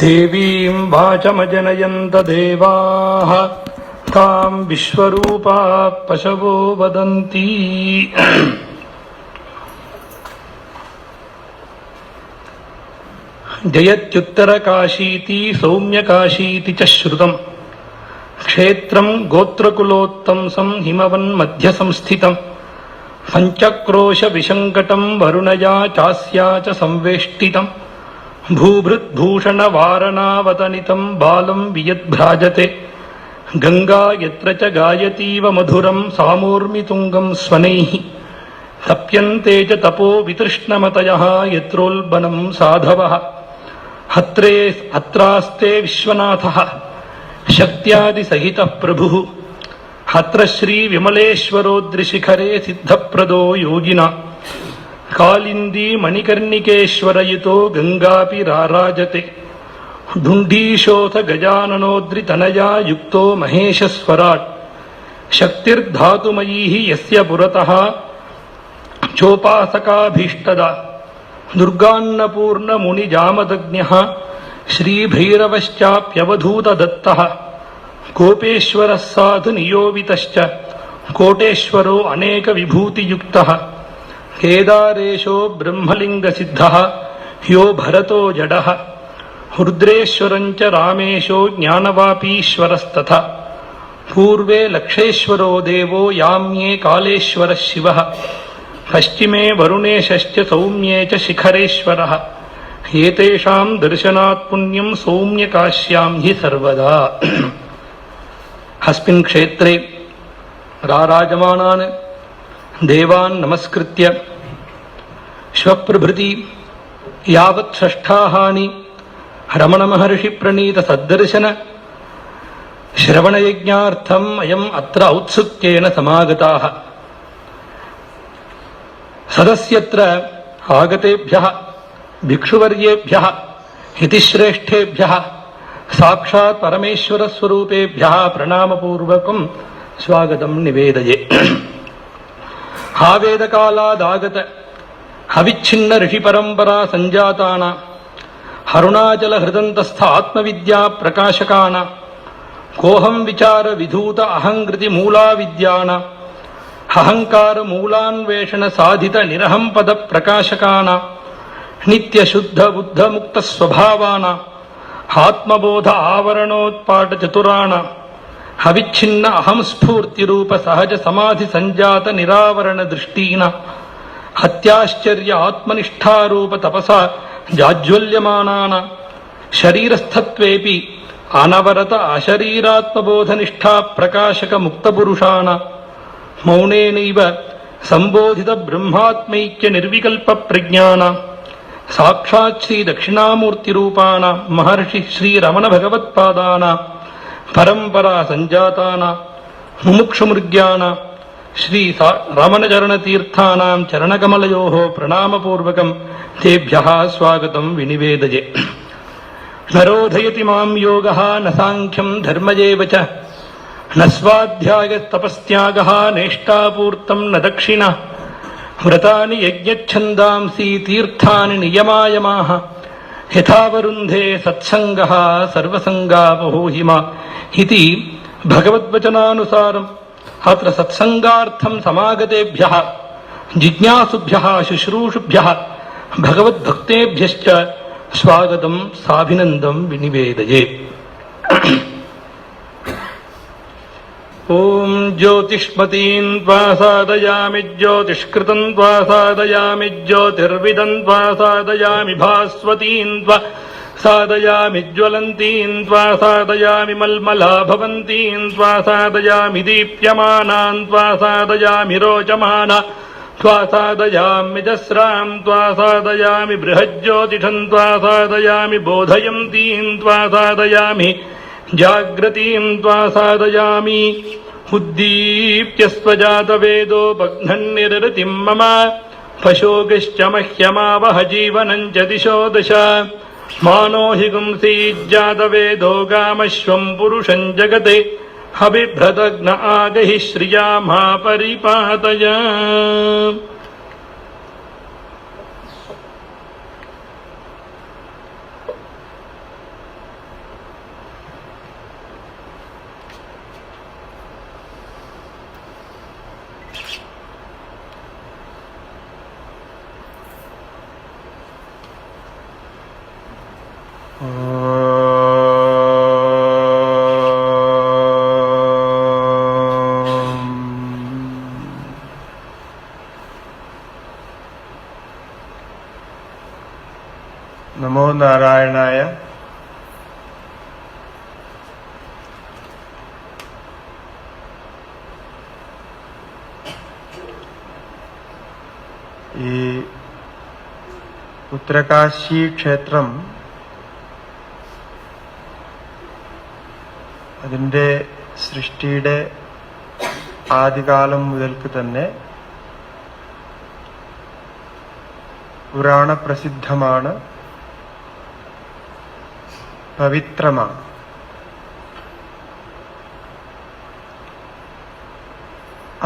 देवीं वाचमजनयन्त देवाः तां विश्वरूपा पशवो वदन्ति। जयत्युत्तरकाशीति सौम्यकाशीति च श्रुतम् क्षेत्रं गोत्रकुलोत्तंसं हिमवन्मध्यसंस्थितं पञ्चक्रोशविशङ्कटं वरुणया चास्या च संवेष्टितं भूभृद्भूषणवारणावतनितं बालं वियद्भ्राजते गंगा यत्र च गायतीव मधुरं सामूर्मितुङ्गं स्वनैः तप्यन्ते च तपो वितृष्णमतयः यत्रोल्बनं साधवः अत्रास्ते विश्वनाथः शक्त्यादिसहितः प्रभुः अत्र श्रीविमलेश्वरोद्रिशिखरे सिद्धप्रदो योगिना कालिन्दी मणिकर्णिकेश्वरयुतो गंगापि राराजते ढुण्डीशोऽथ गजाननोद्रितनया युक्तो महेशस्वराट् शक्तिर्धातुमयी यस्य पुरतः चोपासकाभीष्टदा दुर्गान्नपूर्णमुनिजामदग्न्यः श्रीभैरवश्चाप्यवधूतदत्तः गोपेश्वरः साधु नियोबितश्च कोटेश्वरो अनेकविभूतियुक्तः केदारेशो ब्रह्मलिङ्गसिद्धः यो भरतो जडः रुद्रेश्वरञ्च रामेशो ज्ञानवापीश्वरस्तथा पूर्वे लक्षेश्वरो देवो याम्ये कालेश्वरः शिवः पश्चिमे वरुणेशश्च सौम्ये च शिखरेश्वरः एतेषां दर्शनात् पुण्यं सौम्यकाश्यां हि सर्वदा। अस्मिन् क्षेत्रे राराजमानान् देवान् नमस्कृत्य श्वप्रभृति यावत् षष्ठाहानि रमणमहर्षि सद्दर्शन श्रवणयज्ञार्थम् अयम् अत्र औत्सुक्येन समागताः। सदस्यत्र आगतेभ्यः भिक्षुवर्येभ्यः हितिश्रेष्ठेभ्यः साक्षात् परमेश्वरस्वरूपेभ्यः प्रणामपूर्वकं स्वागतं निवेदये। आवेदकालादागत अविच्छिन्न ऋषिपरम्परा सञ्जातानां अरुणाचलहृदन्तस्थ आत्मविद्या प्रकाशकानां कोऽहं विचार विधूत अहङ्कृति मूलाविद्यानां अहंकार मूलान्वेषण साधित निरहं पद प्रकाशकाना नित्य शुद्ध बुद्ध मुक्त स्वभावाना आत्मबोध आवरणोत्पाट चतुराणा अविच्छिन्न अहं स्फूर्ति रूप सहज समाधि संजात निरावरण दृष्टीना अत्याश्चर्य आत्मनिष्ठा रूप तपसा जाज्वल्यमानाना शरीरस्थत्वेपि अनवरत अशरीरात्मबोधनिष्ठा प्रकाशक मुक्तपुरुषाणा मौनेनैव संबोधित ब्रह्मात्मैक्य निर्विकल्प प्रज्ञाना साक्षात् श्री दक्षिणामूर्ति रूपाणा महर्षि श्री रमण भगवत्पादाना परंपरा संजाताना मुमुक्षुमृग्याना श्री रमण चरण तीर्थानां चरणकमलयोः प्रणामपूर्वकं तेभ्यः स्वागतं विनिवेदये। नरोधयति मां योगः न सांख्यं धर्म एव च न स्वाध्यायस्तपस्त्यागः नेष्टापूर्तं न दक्षिणा व्रतानि यज्ञच्छन्दांसि तीर्थानि नियमायमाः यथावरुन्धे सत्सङ्गः सर्वसङ्गापहो हिमा इति भगवद्वचनानुसारम् अत्र सत्सङ्गार्थं समागतेभ्यः जिज्ञासुभ्यः शुश्रूषुभ्यः भगवद्भक्तेभ्यश्च स्वागतं साभिनन्दं विनिवेदये। ओम ज्योतिष्मतीन् त्वा साधयामि ज्योतिष्कृतं त्वा साधयामि ज्योतिर्विदं त्वा साधयामि भास्वतीन् त्वा साधयामि ज्वलन्तीन् त्वा साधयामि मल्मला भवन्तीन् त्वा साधयामि दीप्यमानान् त्वा साधयामि रोचमाना त्वा साधयामि जस्रां त्वा साधयामि बृहज्ज्योतिषं त्वा साधयामि बोधयन्तीन् त्वा साधयामि जाग्रतीं त्वा साधयामि उद्दीप्य स्वजातवेदोपघ्नन्निरृतिं मम पशोगश्च मह्यमावह जीवनं च दिशो दश मानो हि गुंसीज्जातवेदो गामश्वं पुरुषं जगते अबिभ्रदग्न आगहि श्रिया मा परिपातय। നാരായണായ. ഈ ഉത്തരകാശി ക്ഷേത്രം അതിൻ്റെ സൃഷ്ടിയുടെ ആദ്യകാലം മുതൽക്ക് തന്നെ പുരാണ പ്രസിദ്ധമാണ്, പവിത്രമാണ്.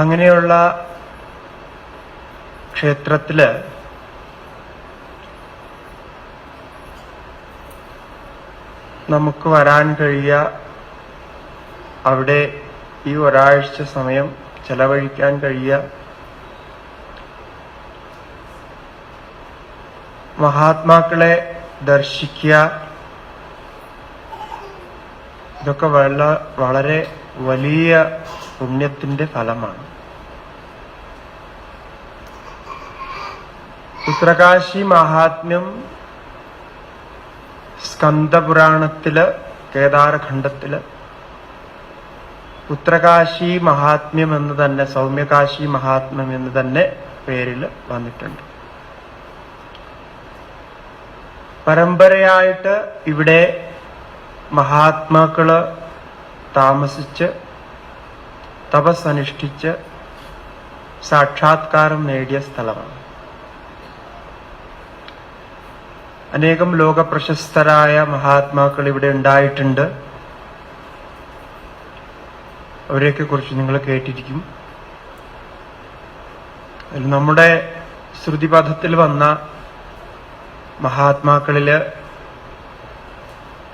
അങ്ങനെയുള്ള ക്ഷേത്രത്തില് നമുക്ക് വരാൻ കഴിയുക, അവിടെ ഈ ഒരാഴ്ച സമയം ചെലവഴിക്കാൻ കഴിയുക, മഹാത്മാക്കളെ ദർശിക്കുക, ഇതൊക്കെ വളരെ വലിയ പുണ്യത്തിന്റെ ഫലമാണ്. ഉത്തരകാശി മഹാത്മ്യം സ്കന്ദപുരാണത്തില് കേദാരഖണ്ഡത്തില് ഉത്തരകാശി മഹാത്മ്യം എന്ന് തന്നെ, സൗമ്യകാശി മഹാത്മ്യം എന്ന് തന്നെ പേരിൽ വന്നിട്ടുണ്ട്. പരമ്പരയായിട്ട് ഇവിടെ മഹാത്മാക്കള് താമസിച്ച് തപസ്സനുഷ്ഠിച്ച് സാക്ഷാത്കാരം നേടിയ സ്ഥലമാണ്. അനേകം ലോകപ്രശസ്തരായ മഹാത്മാക്കൾ ഇവിടെ ഉണ്ടായിട്ടുണ്ട്. അവരെയൊക്കെ കുറിച്ച് നിങ്ങൾ കേട്ടിരിക്കും. നമ്മുടെ ശ്രുതിപഥത്തിൽ വന്ന മഹാത്മാക്കളില്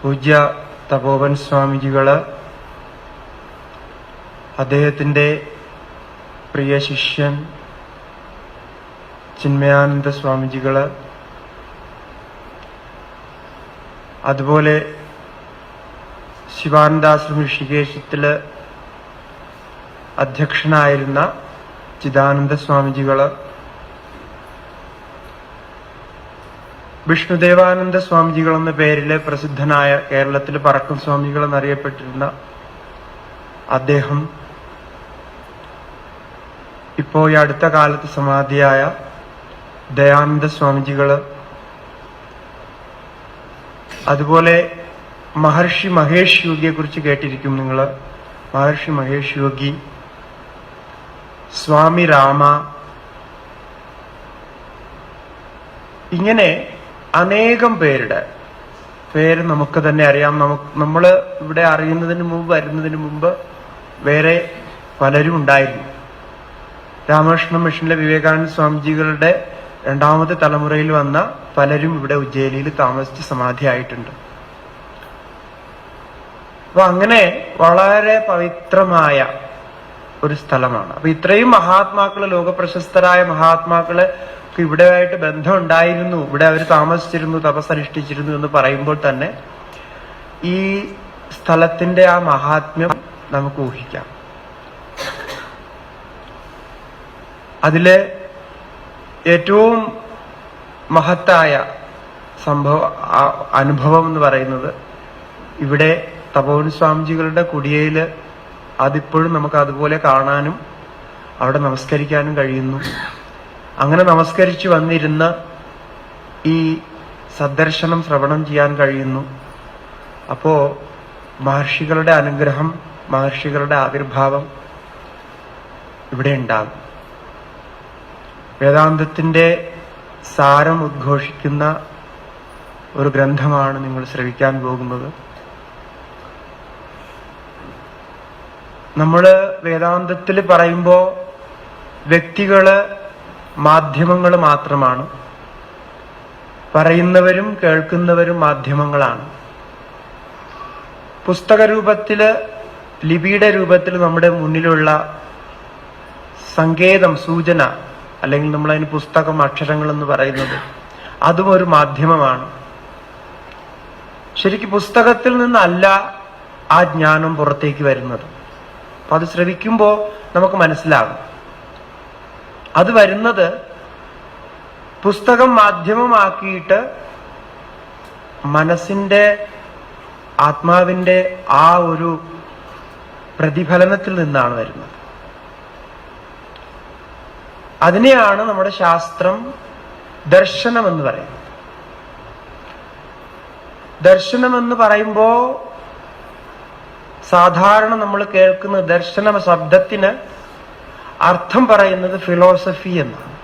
പൂജ്യ തപോവൻ സ്വാമിജികള്, അദ്ദേഹത്തിന്റെ പ്രിയ ശിഷ്യൻ ചിന്മയാനന്ദ സ്വാമിജികള്, അതുപോലെ ശിവാനന്ദാശ്രമം ഋഷികേശത്തില് അധ്യക്ഷനായിരുന്ന ചിദാനന്ദ സ്വാമിജികള്, വിഷ്ണുദേവാനന്ദ സ്വാമിജികൾ എന്ന പേരില് പ്രസിദ്ധനായ, കേരളത്തിൽ പറക്കും സ്വാമികൾ എന്നറിയപ്പെട്ടിരുന്ന അദ്ദേഹം, ഇപ്പോ ഈ അടുത്ത കാലത്ത് സമാധിയായ ദയാനന്ദ സ്വാമിജികള്, അതുപോലെ മഹർഷി മഹേഷ് യോഗിയെ കുറിച്ച് കേട്ടിരിക്കും നിങ്ങൾ. മഹർഷി മഹേഷ് യോഗി, സ്വാമി രാമ, ഇങ്ങനെ അനേകം പേരുടെ പേര് നമുക്ക് തന്നെ അറിയാം. നമ്മൾ ഇവിടെ അറിയുന്നതിന് മുമ്പ്, വരുന്നതിന് മുമ്പ് വേറെ പലരും ഉണ്ടായിരുന്നു. രാമകൃഷ്ണ മിഷനിലെ വിവേകാനന്ദ സ്വാമിജികളുടെ രണ്ടാമത്തെ തലമുറയിൽ വന്ന പലരും ഇവിടെ ഉജ്ജയിനിയിൽ താമസിച്ച് സമാധിയായിട്ടുണ്ട്. അപ്പൊ അങ്ങനെ വളരെ പവിത്രമായ ഒരു സ്ഥലമാണ്. അപ്പൊ ഇത്രയും മഹാത്മാക്കള്, ലോകപ്രശസ്തരായ മഹാത്മാക്കള് ഇവിടെയായിട്ട് ബന്ധം ഉണ്ടായിരുന്നു, ഇവിടെ അവർ താമസിച്ചിരുന്നു, തപസ്സനുഷ്ഠിച്ചിരുന്നു എന്ന് പറയുമ്പോൾ തന്നെ ഈ സ്ഥലത്തിന്റെ ആ മഹാത്മ്യം നമുക്ക് ഊഹിക്കാം. അതിലെ ഏറ്റവും മഹത്തായ അനുഭവം എന്ന് പറയുന്നത്, ഇവിടെ തപോവൻ സ്വാമിജികളുടെ കുടിയയില് അതിപ്പോഴും നമുക്ക് അതുപോലെ കാണാനും അവിടെ നമസ്കരിക്കാനും കഴിയുന്നു. അങ്ങനെ നമസ്കരിച്ചു വന്നിരുന്ന ഈ സദ്ദർശനം ശ്രവണം ചെയ്യാൻ കഴിയുന്നു. അപ്പോ മഹർഷികളുടെ അനുഗ്രഹം, മഹർഷികളുടെ ആവിർഭാവം ഇവിടെ ഉണ്ടാകും. വേദാന്തത്തിന്റെ സാരം ഉദ്ഘോഷിക്കുന്ന ഒരു ഗ്രന്ഥമാണ് നിങ്ങൾ ശ്രവിക്കാൻ പോകുന്നത്. നമ്മള് വേദാന്തത്തിൽ പറയുമ്പോൾ വ്യക്തികള് മാധ്യമങ്ങൾ മാത്രമാണ്, പറയുന്നവരും കേൾക്കുന്നവരും മാധ്യമങ്ങളാണ്. പുസ്തക രൂപത്തില്, ലിപിയുടെ രൂപത്തിൽ നമ്മുടെ മുന്നിലുള്ള സങ്കേതം, സൂചന, അല്ലെങ്കിൽ നമ്മളതിന് പുസ്തകം, അക്ഷരങ്ങൾ എന്ന് പറയുന്നത്, അതും ഒരു മാധ്യമമാണ്. ശരിക്കും പുസ്തകത്തിൽ നിന്നല്ല ആ ജ്ഞാനം പുറത്തേക്ക് വരുന്നത്. അപ്പൊ അത് ശ്രവിക്കുമ്പോൾ നമുക്ക് മനസ്സിലാകും. അത് വരുന്നത് പുസ്തകം മാധ്യമമാക്കിയിട്ട് മനസ്സിന്റെ ആത്മാവിന്റെ ആ ഒരു പ്രതിഫലനത്തിൽ നിന്നാണ് വരുന്നത്. അതിനെയാണ് നമ്മുടെ ശാസ്ത്രം ദർശനം എന്ന് പറയുന്നത്. ദർശനം എന്ന് പറയുമ്പോ സാധാരണ നമ്മൾ കേൾക്കുന്ന ദർശന ശബ്ദത്തിന് അർത്ഥം പറയുന്നത് ഫിലോസഫി എന്നാണ്.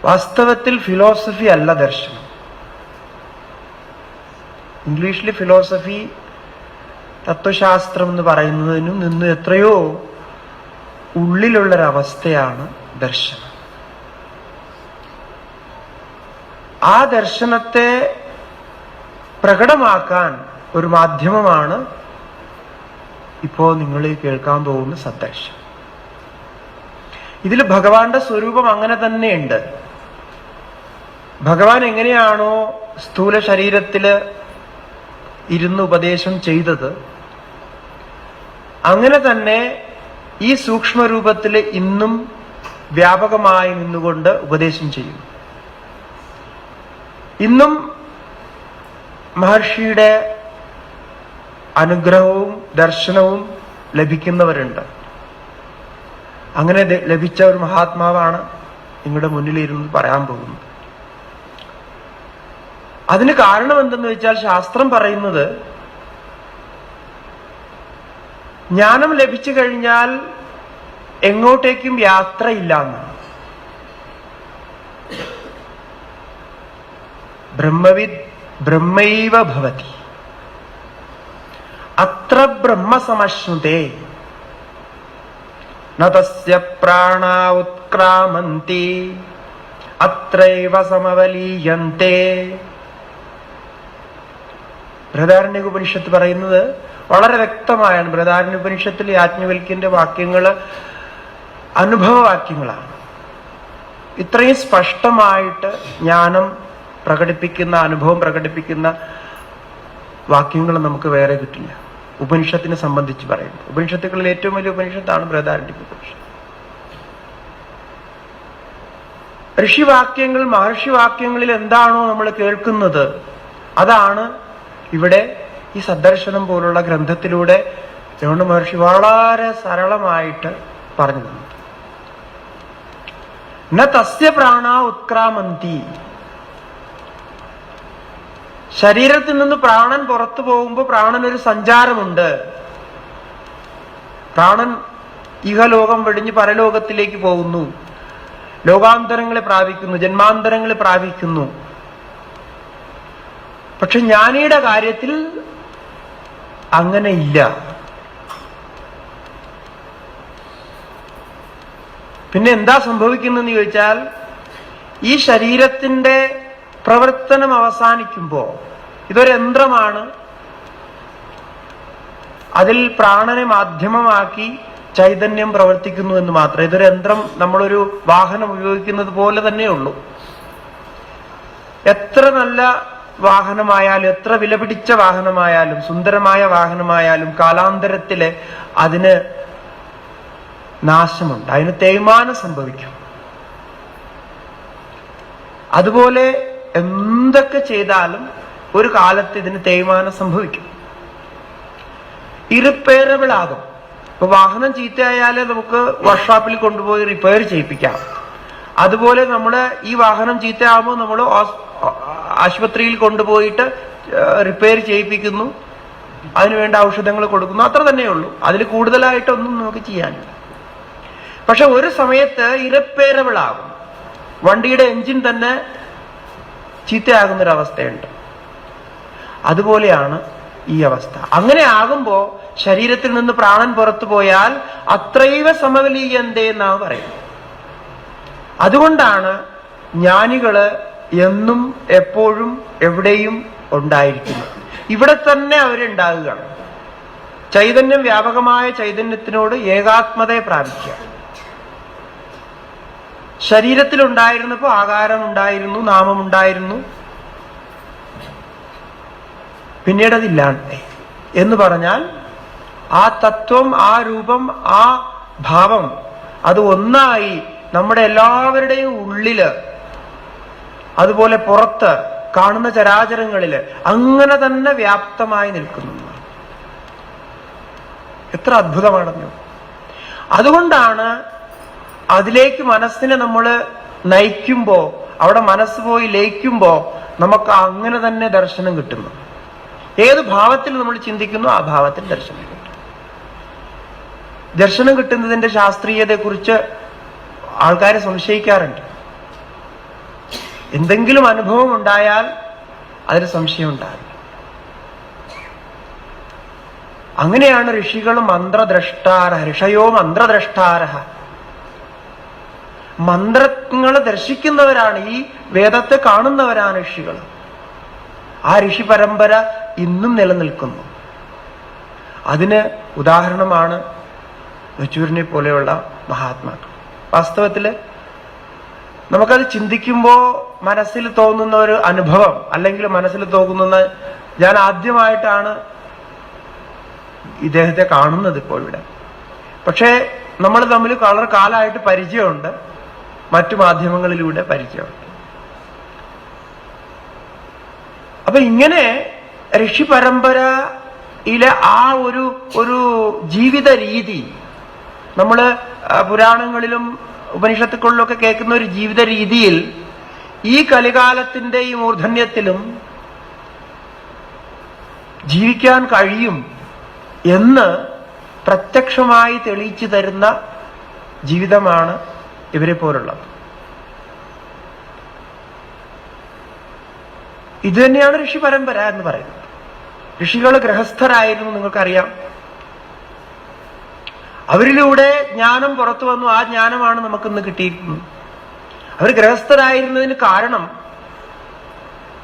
വാസ്തവത്തിൽ ഫിലോസഫി അല്ല ദർശനം. ഇംഗ്ലീഷിൽ ഫിലോസഫി തത്വശാസ്ത്രം എന്ന് പറയുന്നതിനും നിന്ന് എത്രയോ ഉള്ളിലുള്ളൊരവസ്ഥയാണ് ദർശനം. ആ ദർശനത്തെ പ്രകടമാക്കാൻ ഒരു മാധ്യമമാണ് ഇപ്പോ നിങ്ങൾ കേൾക്കാൻ പോകുന്ന സദ്ദർശനം. ഇതിൽ ഭഗവാന്റെ സ്വരൂപം അങ്ങനെ തന്നെയുണ്ട്. ഭഗവാൻ എങ്ങനെയാണോ സ്ഥൂല ശരീരത്തില് ഇരുന്ന് ഉപദേശം ചെയ്തത്, അങ്ങനെ തന്നെ ഈ സൂക്ഷ്മരൂപത്തില് ഇന്നും വ്യാപകമായി നിന്നുകൊണ്ട് ഉപദേശം ചെയ്യും. ഇന്നും മഹർഷിയുടെ അനുഗ്രഹവും ദർശനവും ലഭിക്കുന്നവരുണ്ട്. അങ്ങനെ ലഭിച്ച ഒരു മഹാത്മാവാണ് നിങ്ങളുടെ മുന്നിലിരുന്ന് പറയാൻ പോകുന്നത്. അതിന് കാരണം എന്തെന്ന് വെച്ചാൽ ശാസ്ത്രം പറയുന്നത് ജ്ഞാനം ലഭിച്ചു കഴിഞ്ഞാൽ എങ്ങോട്ടേക്കും യാത്രയില്ല എന്നാണ്. ബ്രഹ്മവിദ് ബ്രഹ്മൈവ ഭവതി അത്ര ബ്രഹ്മസമശ്നുതേ ന തസ്യ പ്രാണാ ഉത്ക്രാമന്തി അത്രൈവ സമവലീയന്തേ. ബൃഹദാരണ്യകോപനിഷത്ത് പറയുന്നത് വളരെ വ്യക്തമായാണ്. ബൃഹദാരണ്യകോപനിഷത്തിൽ യാജ്ഞവൽക്യന്റെ വാക്യങ്ങള് അനുഭവവാക്യങ്ങളാണ്. ഇത്രയും സ്പഷ്ടമായിട്ട് ജ്ഞാനം പ്രകടിപ്പിക്കുന്ന, അനുഭവം പ്രകടിപ്പിക്കുന്ന വാക്യങ്ങൾ നമുക്ക് വേറെ കിട്ടില്ല. ഉപനിഷത്തിനെ സംബന്ധിച്ച് പറയുന്നത്, ഉപനിഷത്തുകളിൽ ഏറ്റവും വലിയ ഉപനിഷത്താണ് ബൃഹദാരണ്യകോപനിഷത്ത്. ഋഷിവാക്യങ്ങൾ, മഹർഷിവാക്യങ്ങളിൽ എന്താണോ നമ്മൾ കേൾക്കുന്നത് അതാണ് ഇവിടെ ഈ സദ്ദർശനം പോലുള്ള ഗ്രന്ഥത്തിലൂടെ രമണ മഹർഷി വളരെ സരളമായിട്ട് പറഞ്ഞു തന്നു. ന തസ്യ പ്രാണ ഉത്ക്രാമന്തി. ശരീരത്തിൽ നിന്ന് പ്രാണൻ പുറത്തു പോകുമ്പോൾ പ്രാണനൊരു സഞ്ചാരമുണ്ട്. പ്രാണൻ ഇഹലോകം വെടിഞ്ഞ് പരലോകത്തിലേക്ക് പോകുന്നു, ലോകാന്തരങ്ങളെ പ്രാപിക്കുന്നു, ജന്മാന്തരങ്ങളെ പ്രാപിക്കുന്നു. പക്ഷെ ജ്ഞാനിയുടെ കാര്യത്തിൽ അങ്ങനെ ഇല്ല. പിന്നെ എന്താ സംഭവിക്കുന്നതെന്ന് ചോദിച്ചാൽ, ഈ ശരീരത്തിന്റെ പ്രവർത്തനം അവസാനിക്കുമ്പോ, ഇതൊരു യന്ത്രമാണ്, അതിൽ പ്രാണനെ മാധ്യമമാക്കി ചൈതന്യം പ്രവർത്തിക്കുന്നു എന്ന് മാത്രം. ഇതൊരു യന്ത്രം, നമ്മളൊരു വാഹനം ഉപയോഗിക്കുന്നത് പോലെ തന്നെയുള്ളൂ. എത്ര നല്ല വാഹനമായാലും, എത്ര വിലപിടിച്ച വാഹനമായാലും, സുന്ദരമായ വാഹനമായാലും കാലാന്തരത്തില് അതിന് നാശമുണ്ട്, അതിന് തേയ്മാനം സംഭവിക്കും. അതുപോലെ എന്തൊക്കെ ചെയ്താലും ഒരു കാലത്ത് ഇതിന് തേയ്മാനം സംഭവിക്കും, ഇറിപ്പയറബിൾ ആകും. ഇപ്പൊ വാഹനം ചീത്തയായാലേ നമുക്ക് വർക്ക്ഷോപ്പിൽ കൊണ്ടുപോയി റിപ്പയർ ചെയ്യിപ്പിക്കാം. അതുപോലെ നമ്മുടെ ഈ വാഹനം ചീത്തയാകുമ്പോൾ നമ്മൾ ആശുപത്രിയിൽ കൊണ്ടുപോയിട്ട് റിപ്പയർ ചെയ്യിപ്പിക്കുന്നു, അതിനുവേണ്ട ഔഷധങ്ങൾ കൊടുക്കുന്നു, അത്ര തന്നെയുള്ളൂ. അതിൽ കൂടുതലായിട്ടൊന്നും നമുക്ക് ചെയ്യാനില്ല. പക്ഷെ ഒരു സമയത്ത് ഇറിപ്പയറബിൾ ആകും, വണ്ടിയുടെ എഞ്ചിൻ തന്നെ ചീത്തയാകുന്നൊരവസ്ഥയുണ്ട്. അതുപോലെയാണ് ഈ അവസ്ഥ. അങ്ങനെ ആകുമ്പോ ശരീരത്തിൽ നിന്ന് പ്രാണൻ പുറത്തു പോയാൽ അത്രൈവ സമവലീയന്തേ എന്നാണ് പറയുന്നത്. അതുകൊണ്ടാണ് ജ്ഞാനികള് എന്നും എപ്പോഴും എവിടെയും ഉണ്ടായിരിക്കുന്നത്. ഇവിടെ തന്നെ അവരുണ്ടാകുകയാണ്. ചൈതന്യം, വ്യാപകമായ ചൈതന്യത്തിനോട് ഏകാത്മതയെ പ്രാപിക്കുക. ശരീരത്തിലുണ്ടായിരുന്നപ്പോ ആകാരം ഉണ്ടായിരുന്നു, നാമം ഉണ്ടായിരുന്നു, പിന്നീട് അതില്ലാണ്ട് എന്ന് പറഞ്ഞാൽ ആ തത്വം, ആ രൂപം, ആ ഭാവം അത് ഒന്നായി നമ്മുടെ എല്ലാവരുടെയും ഉള്ളില് അതുപോലെ പുറത്ത് കാണുന്ന ചരാചരങ്ങളില് അങ്ങനെ തന്നെ വ്യാപ്തമായി നിൽക്കുന്നു. എത്ര അത്ഭുതമാണെന്നോ. അതുകൊണ്ടാണ് അതിലേക്ക് മനസ്സിനെ നമ്മൾ നയിക്കുമ്പോ, അവിടെ മനസ്സ് പോയി ലയിക്കുമ്പോ നമുക്ക് അങ്ങനെ തന്നെ ദർശനം കിട്ടുന്നു. ഏത് ഭാവത്തിൽ നമ്മൾ ചിന്തിക്കുന്നു ആ ഭാവത്തിൽ ദർശനം കിട്ടും. ദർശനം കിട്ടുന്നതിന്റെ ശാസ്ത്രീയതയെക്കുറിച്ച് ആൾക്കാരെ സംശയിക്കാറുണ്ട്. എന്തെങ്കിലും അനുഭവം ഉണ്ടായാൽ അതിന് സംശയം ഉണ്ടാകും. അങ്ങനെയാണ് ഋഷികൾ മന്ത്രദ്രഷ്ടാര, ഋഷയോ മന്ത്രദ്രഷ്ടാര. മന്ത്രങ്ങളെ ദർശിക്കുന്നവരാണ്, ഈ വേദത്തെ കാണുന്നവരാണ് ഋഷികൾ. ആ ഋഷി പരമ്പര ഇന്നും നിലനിൽക്കുന്നു. അതിന് ഉദാഹരണമാണ് യെച്ചൂരിനെ പോലെയുള്ള മഹാത്മാക്കൾ. വാസ്തവത്തില് നമുക്കത് ചിന്തിക്കുമ്പോൾ മനസ്സിൽ തോന്നുന്ന ഒരു അനുഭവം, അല്ലെങ്കിൽ മനസ്സിൽ തോന്നുന്ന, ഞാൻ ആദ്യമായിട്ടാണ് ഇദ്ദേഹത്തെ കാണുന്നത് ഇപ്പോൾ ഇവിടെ. പക്ഷേ നമ്മൾ തമ്മിൽ വളരെ കാലമായിട്ട് പരിചയമുണ്ട്, മറ്റു മാധ്യമങ്ങളിലൂടെ പരിചയമുണ്ട്. അപ്പൊ ഇങ്ങനെ ഋഷി പരമ്പരയിലെ ആ ഒരു ജീവിത രീതി, നമ്മള് പുരാണങ്ങളിലും ഉപനിഷത്തുക്കളിലൊക്കെ കേൾക്കുന്ന ഒരു ജീവിത രീതിയിൽ ഈ കലികാലത്തിന്റെ ഈ മൂർധന്യത്തിലും ജീവിക്കാൻ കഴിയും എന്ന് പ്രത്യക്ഷമായി തെളിയിച്ചു തരുന്ന ജീവിതമാണ് ഇവരെ പോലുള്ളത്. ഇത് തന്നെയാണ് ഋഷി പരമ്പര എന്ന് പറയുന്നത്. ഋഷികൾ ഗൃഹസ്ഥരായിരുന്നു, നിങ്ങൾക്കറിയാം. അവരിലൂടെ ജ്ഞാനം പുറത്തു വന്നു. ആ ജ്ഞാനമാണ് നമുക്കിന്ന് കിട്ടിയിരിക്കുന്നത്. അവർ ഗൃഹസ്ഥരായിരുന്നതിന് കാരണം,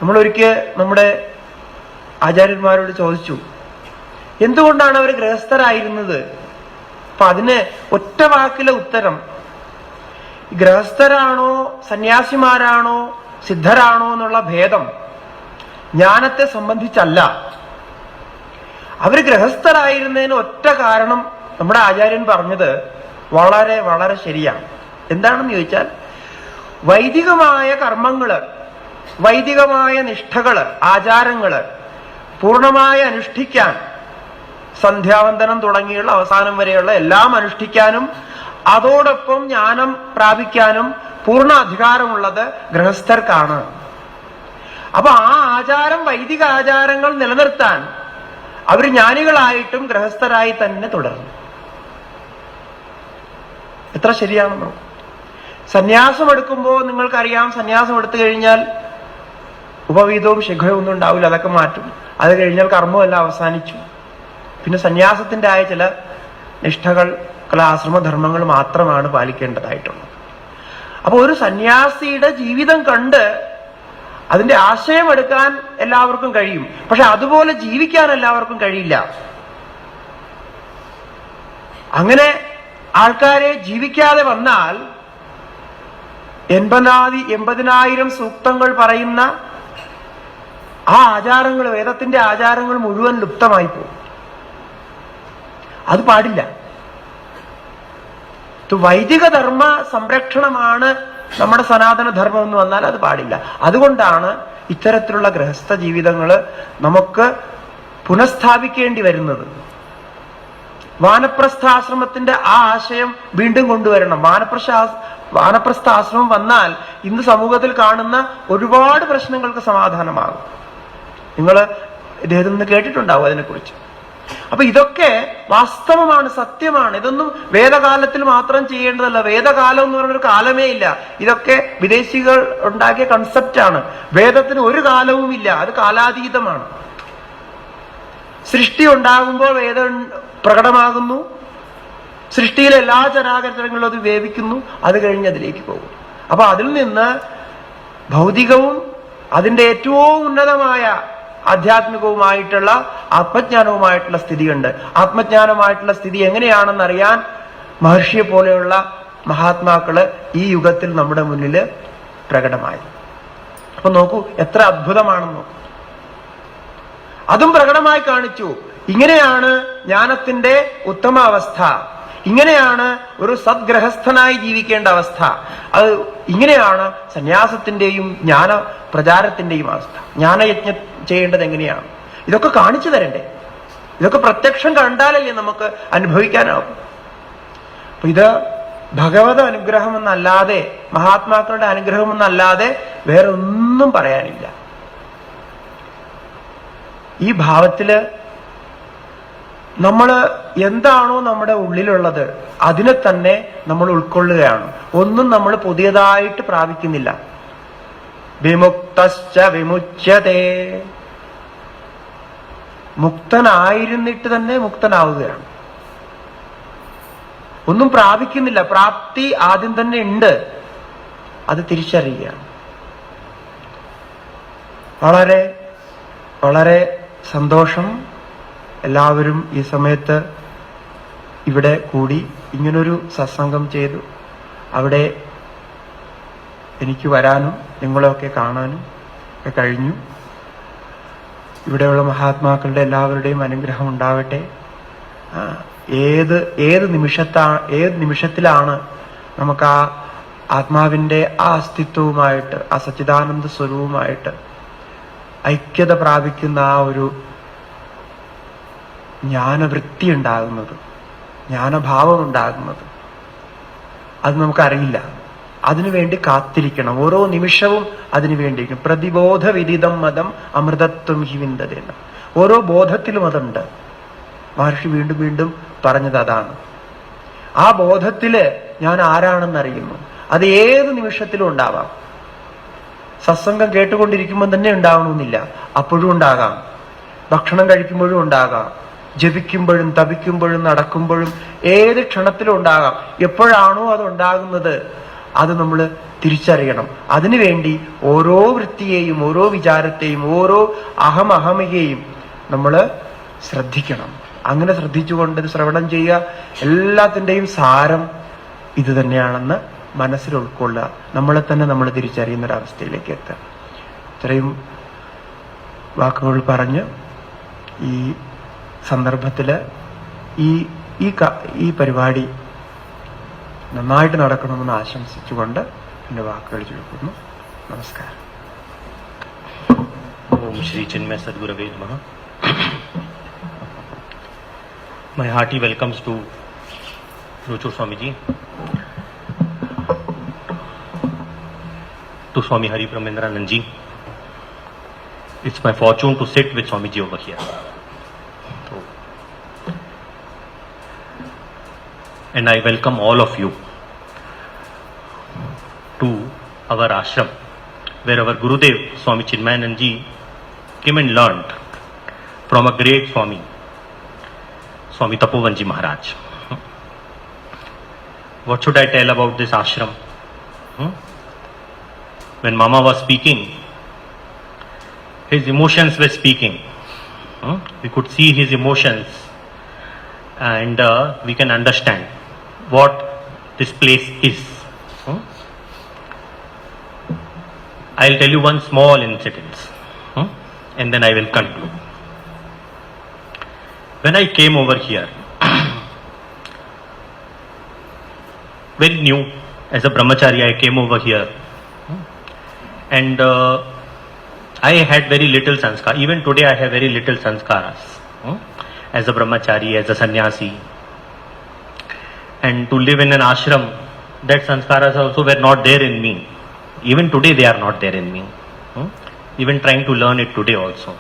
നമ്മളൊരിക്കൽ നമ്മുടെ ആചാര്യന്മാരോട് ചോദിച്ചു, എന്തുകൊണ്ടാണ് അവർ ഗൃഹസ്ഥരായിരുന്നത്? അപ്പൊ അതിന് ഒറ്റ വാക്കിലെ ഉത്തരം, ഗൃഹസ്ഥരാണോ സന്യാസിമാരാണോ സിദ്ധരാണോ എന്നുള്ള ഭേദം ജ്ഞാനത്തെ സംബന്ധിച്ചല്ല. അവർ ഗൃഹസ്ഥരായിരുന്നതിന് ഒറ്റ കാരണം നമ്മുടെ ആചാര്യൻ പറഞ്ഞത് വളരെ വളരെ ശരിയാണ്. എന്താണെന്ന് ചോദിച്ചാൽ, വൈദികമായ കർമ്മങ്ങള്, വൈദികമായ നിഷ്ഠകള്, ആചാരങ്ങള് പൂർണ്ണമായി അനുഷ്ഠിക്കാൻ, സന്ധ്യാവന്തനം തുടങ്ങിയുള്ള അവസാനം വരെയുള്ള എല്ലാം അനുഷ്ഠിക്കാനും അതോടൊപ്പം ജ്ഞാനം പ്രാപിക്കാനും പൂർണ്ണ അധികാരമുള്ളത് ഗൃഹസ്ഥർക്കാണ്. അപ്പൊ ആ ആചാരം, വൈദിക ആചാരങ്ങൾ നിലനിർത്താൻ അവർ ജ്ഞാനികളായിട്ടും ഗൃഹസ്ഥരായി തന്നെ തുടർന്നു. എത്ര ശരിയാണെന്നോ. സന്യാസം എടുക്കുമ്പോൾ നിങ്ങൾക്കറിയാം, സന്യാസം എടുത്തു കഴിഞ്ഞാൽ ഉപവീതവും ശിഖവും ഒന്നും ഉണ്ടാവില്ല, അതൊക്കെ മാറ്റും. അത് കഴിഞ്ഞാൽ കർമ്മമെല്ലാം അവസാനിച്ചു. പിന്നെ സന്യാസത്തിന്റെ ആയ ചില നിഷ്ഠകൾ, ആശ്രമധർമ്മങ്ങൾ മാത്രമാണ് പാലിക്കേണ്ടതായിട്ടുള്ളത്. അപ്പൊ ഒരു സന്യാസിയുടെ ജീവിതം കണ്ട് അതിന്റെ ആശയം എടുക്കാൻ എല്ലാവർക്കും കഴിയും, പക്ഷെ അതുപോലെ ജീവിക്കാൻ എല്ലാവർക്കും കഴിയില്ല. അങ്ങനെ ആൾക്കാരെ ജീവിക്കാതെ വന്നാൽ 80,000 സൂക്തങ്ങൾ പറയുന്ന ആ ആചാരങ്ങൾ, വേദത്തിന്റെ ആചാരങ്ങൾ മുഴുവൻ ലുപ്തമായി പോകും. അത് പാടില്ല. വൈദിക ധർമ്മ സംരക്ഷണമാണ് നമ്മുടെ സനാതന ധർമ്മം എന്ന് വന്നാൽ അത് പാടില്ല. അതുകൊണ്ടാണ് ഇത്തരത്തിലുള്ള ഗൃഹസ്ഥ ജീവിതങ്ങൾ നമുക്ക് പുനഃസ്ഥാപിക്കേണ്ടി വരുന്നത്. വാനപ്രസ്ഥാശ്രമത്തിന്റെ ആ ആശയം വീണ്ടും കൊണ്ടുവരണം. വാനപ്രസ്ഥാശ്രമം വന്നാൽ ഇന്ന് സമൂഹത്തിൽ കാണുന്ന ഒരുപാട് പ്രശ്നങ്ങൾക്ക് സമാധാനമാകും. നിങ്ങൾ ഇദ്ദേഹത്തിൽ നിന്ന് കേട്ടിട്ടുണ്ടാവും അതിനെക്കുറിച്ച്. അപ്പൊ ഇതൊക്കെ വാസ്തവമാണ്, സത്യമാണ്. ഇതൊന്നും വേദകാലത്തിൽ മാത്രം ചെയ്യേണ്ടതല്ല. വേദകാലം എന്ന് പറഞ്ഞൊരു കാലമേ ഇല്ല. ഇതൊക്കെ വിദേശികൾ ഉണ്ടാക്കിയ കൺസെപ്റ്റാണ്. വേദത്തിന് ഒരു കാലവും ഇല്ല, അത് കാലാതീതമാണ്. സൃഷ്ടി ഉണ്ടാകുമ്പോൾ വേദം പ്രകടമാകുന്നു, സൃഷ്ടിയിലെ എല്ലാ ചരാചരങ്ങളിലും അത് വേവിക്കുന്നു, അത് കഴിഞ്ഞ് അതിലേക്ക് പോകും. അപ്പൊ അതിൽ നിന്ന് ഭൗതികവും അതിന്റെ ഏറ്റവും ഉന്നതമായ ആധ്യാത്മികവുമായിട്ടുള്ള ആത്മജ്ഞാനവുമായിട്ടുള്ള സ്ഥിതിയുണ്ട്. ആത്മജ്ഞാനമായിട്ടുള്ള സ്ഥിതി എങ്ങനെയാണെന്നറിയാൻ മഹർഷിയെ പോലെയുള്ള മഹാത്മാക്കള് ഈ യുഗത്തിൽ നമ്മുടെ മുന്നിൽ പ്രകടമായി. അപ്പൊ നോക്കൂ, എത്ര അത്ഭുതമാണെന്ന് നോക്കൂ. അതും പ്രകടമായി കാണിച്ചു. ഇങ്ങനെയാണ് ജ്ഞാനത്തിന്റെ ഉത്തമാവസ്ഥ. ഇങ്ങനെയാണ് ഒരു സദ്ഗ്രഹസ്ഥനായി ജീവിക്കേണ്ട അവസ്ഥ. അത് ഇങ്ങനെയാണ് സന്യാസത്തിന്റെയും ജ്ഞാന പ്രചാരത്തിന്റെയും അവസ്ഥ. ജ്ഞാനയജ്ഞം ചെയ്യേണ്ടത് എങ്ങനെയാണ്? ഇതൊക്കെ കാണിച്ചു തരണ്ടേ? ഇതൊക്കെ പ്രത്യക്ഷം കണ്ടാലല്ലേ നമുക്ക് അനുഭവിക്കാനാവും. അപ്പൊ ഇത് ഭഗവത് അനുഗ്രഹം എന്നല്ലാതെ, മഹാത്മാക്കളുടെ അനുഗ്രഹം എന്നല്ലാതെ വേറെ ഒന്നും പറയാനില്ല. ഈ ഭാവത്തില് നമ്മൾ എന്താണോ നമ്മുടെ ഉള്ളിലുള്ളത് അതിനെ തന്നെ നമ്മൾ ഉൾക്കൊള്ളുകയാണ്. ഒന്നും നമ്മൾ പുതിയതായിട്ട് പ്രാപിക്കുന്നില്ല. വിമുക്തശ്ച വിമുച്യതേ, മുക്തനായിരുന്നിട്ട് തന്നെ മുക്തനാവുകയാണ്. ഒന്നും പ്രാപിക്കുന്നില്ല. പ്രാപ്തി ആദ്യം തന്നെ ഉണ്ട്. അത് തിരിച്ചറിയുകയാണ്. വളരെ വളരെ സന്തോഷം. എല്ലാവരും ഈ സമയത്ത് ഇവിടെ കൂടി ഇങ്ങനൊരു സത്സംഗം ചെയ്തു. അവിടെ എനിക്ക് വരാനും നിങ്ങളെയൊക്കെ കാണാനും ഒക്കെ കഴിഞ്ഞു. ഇവിടെയുള്ള മഹാത്മാക്കളുടെ എല്ലാവരുടെയും അനുഗ്രഹം ഉണ്ടാവട്ടെ. ഏത് നിമിഷത്തിലാണ് നമുക്ക് ആ ആത്മാവിന്റെ ആ അസ്തിത്വവുമായിട്ട്, ആ സച്ചിദാനന്ദ സ്വരൂപവുമായിട്ട് ഐക്യത പ്രാപിക്കുന്ന ആ ഒരു ജ്ഞാനവൃത്തി ഉണ്ടാകുന്നത്, ജ്ഞാനഭാവം ഉണ്ടാകുന്നത്, അത് നമുക്കറിയില്ല. അതിനുവേണ്ടി കാത്തിരിക്കണം. ഓരോ നിമിഷവും അതിനു വേണ്ടി. പ്രതിബോധ വിദിതം മതം അമൃതത്വം ഹി വിന്ദതേന. ഓരോ ബോധത്തിലും അതുണ്ട്. മഹർഷി വീണ്ടും വീണ്ടും പറഞ്ഞത് അതാണ്. ആ ബോധത്തില് ഞാൻ ആരാണെന്നറിയുന്നു. അത് ഏത് നിമിഷത്തിലും ഉണ്ടാവാം. സത്സംഗം കേട്ടുകൊണ്ടിരിക്കുമ്പോൾ തന്നെ ഉണ്ടാവണമെന്നില്ല. അപ്പോഴും ഉണ്ടാകാം. ഭക്ഷണം കഴിക്കുമ്പോഴും ഉണ്ടാകാം. ജപിക്കുമ്പോഴും തപിക്കുമ്പോഴും നടക്കുമ്പോഴും ഏത് ക്ഷണത്തിലും ഉണ്ടാകാം. എപ്പോഴാണോ അത് ഉണ്ടാകുന്നത് അത് നമ്മൾ തിരിച്ചറിയണം. അതിനുവേണ്ടി ഓരോ വൃത്തിയെയും, ഓരോ വിചാരത്തെയും, ഓരോ അഹമഹികയെയും നമ്മൾ ശ്രദ്ധിക്കണം. അങ്ങനെ ശ്രദ്ധിച്ചുകൊണ്ട് ഇത് ശ്രവണം ചെയ്യുക. എല്ലാത്തിൻ്റെയും സാരം ഇത് തന്നെയാണെന്ന് മനസ്സിൽ ഉൾക്കൊള്ളുക. നമ്മളെ തന്നെ നമ്മൾ തിരിച്ചറിയുന്ന ഒരവസ്ഥയിലേക്ക് എത്തുക. ഇത്രയും വാക്കുകൾ പറഞ്ഞ് ഈ സന്ദർഭത്തില് ഈ പരിപാടി നന്നായിട്ട് നടക്കണമെന്ന് ആശംസിച്ചുകൊണ്ട് എൻ്റെ വാക്കുകൾ ചുരുക്കുന്നു. നമസ്കാരം. ഓം ശ്രീ ചിന്മയ സദ്ഗുരവേ നമഃ. My hearty welcomes to Ruchur Swamiji, to Swami Hari Brahmendranand Ji. It's my fortune to sit with Swamiji over here. And I welcome all of you to our ashram, where our Gurudev Swami Chinmayanand Ji came and learned from a great Swami, Swami Tapovan Ji Maharaj. What should I tell about this ashram? When Mama was speaking, his emotions were speaking. We could see his emotions, and we can understand what this place is. I'll tell you one small incident, and then I will conclude. When I came over here, very new, as a brahmachari, I came over here, and I had very little sanskar. Even today I have very little sanskaras, as a brahmachari, as a sannyasi. And to live in an ashram, that sanskaras also were not there in me. Even today they are not there in me. Even trying to learn it today also.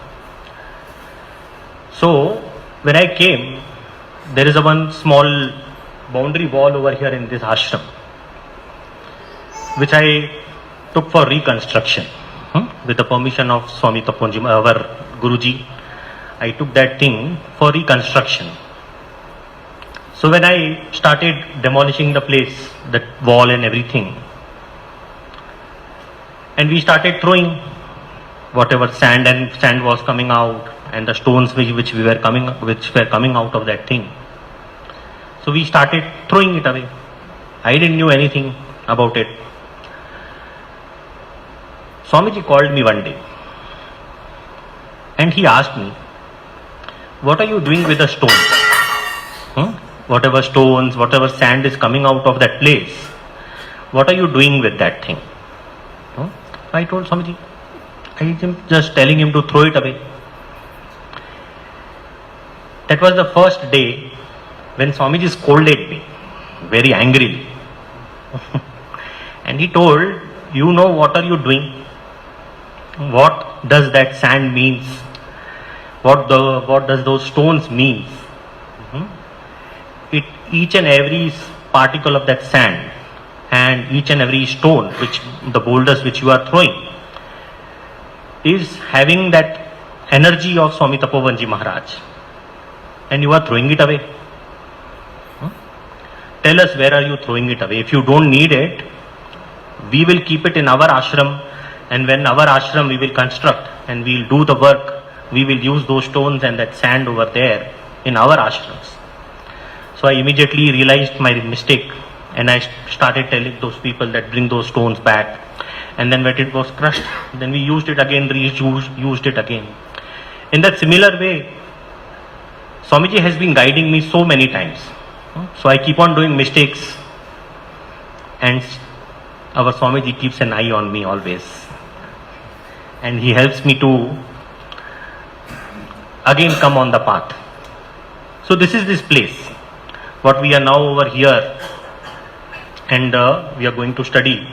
So when I came, there is a one small boundary wall over here in this ashram, which I took for reconstruction. With the permission of Swami Tapovan Ji, our Guruji, I took that thing for reconstruction. So when I started demolishing the place, that wall and everything, and we started throwing whatever sand was coming out, and the stones which were coming out of that thing. So we started throwing it away. I didn't know anything about it. Swamiji called me one day, and he asked me, "What are you doing with the stones? whatever stones, whatever sand is coming out of that place, what are you doing with that thing? I told Swamiji, I am just telling him to throw it away. That was the first day when Swamiji scolded me very angrily. And he told, you know what are you doing? What does that sand means? What does those stones means? Each and every particle of that sand and each and every stone, which the boulders which you are throwing, is having that energy of Swami Tapovanji Maharaj, and you are throwing it away. Tell us, where are you throwing it away? If you don't need it, we will keep it in our ashram, and when our ashram we will construct and we will do the work, we will use those stones and that sand over there in our ashrams. So I immediately realized my mistake, and I started telling those people that bring those stones back. And then when it was crushed, then we used it again, used it again. In that similar way, Swamiji has been guiding me so many times. So I keep on doing mistakes, and our Swamiji keeps an eye on me always. And he helps me to again come on the path. So this is this place, what we are now over here, and we are going to study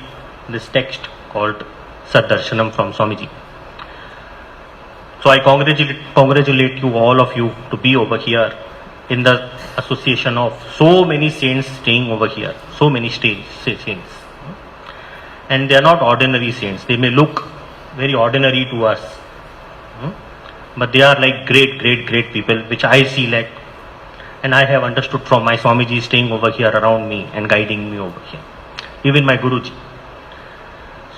this text called Saddarshanam from Swamiji. So I congratulate you, all of you, to be over here in the association of so many saints staying over here, so many saints. And they are not ordinary saints. They may look very ordinary to us, but they are like great people, which I see like, and I have understood from my Swamiji staying over here around me and guiding me over here. Even my Guruji.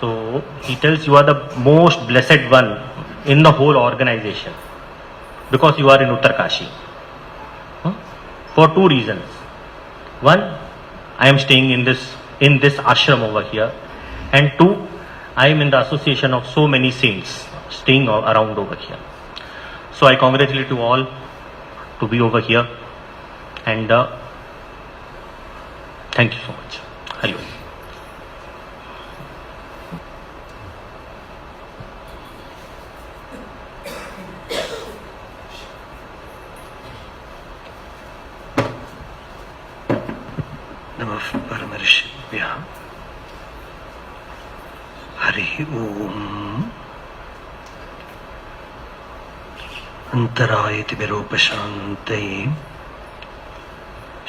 So he tells, you are the most blessed one in the whole organization, because you are in Uttarkashi. For two reasons. One, I am staying in this ashram over here, and two, I am in the association of so many saints staying around over here. So I congratulate you all to be over here, and thank you so much. Hari Om. नमः परमर्षिभ्यः। हरि ओम। अंतरायतिविरूपशान्तये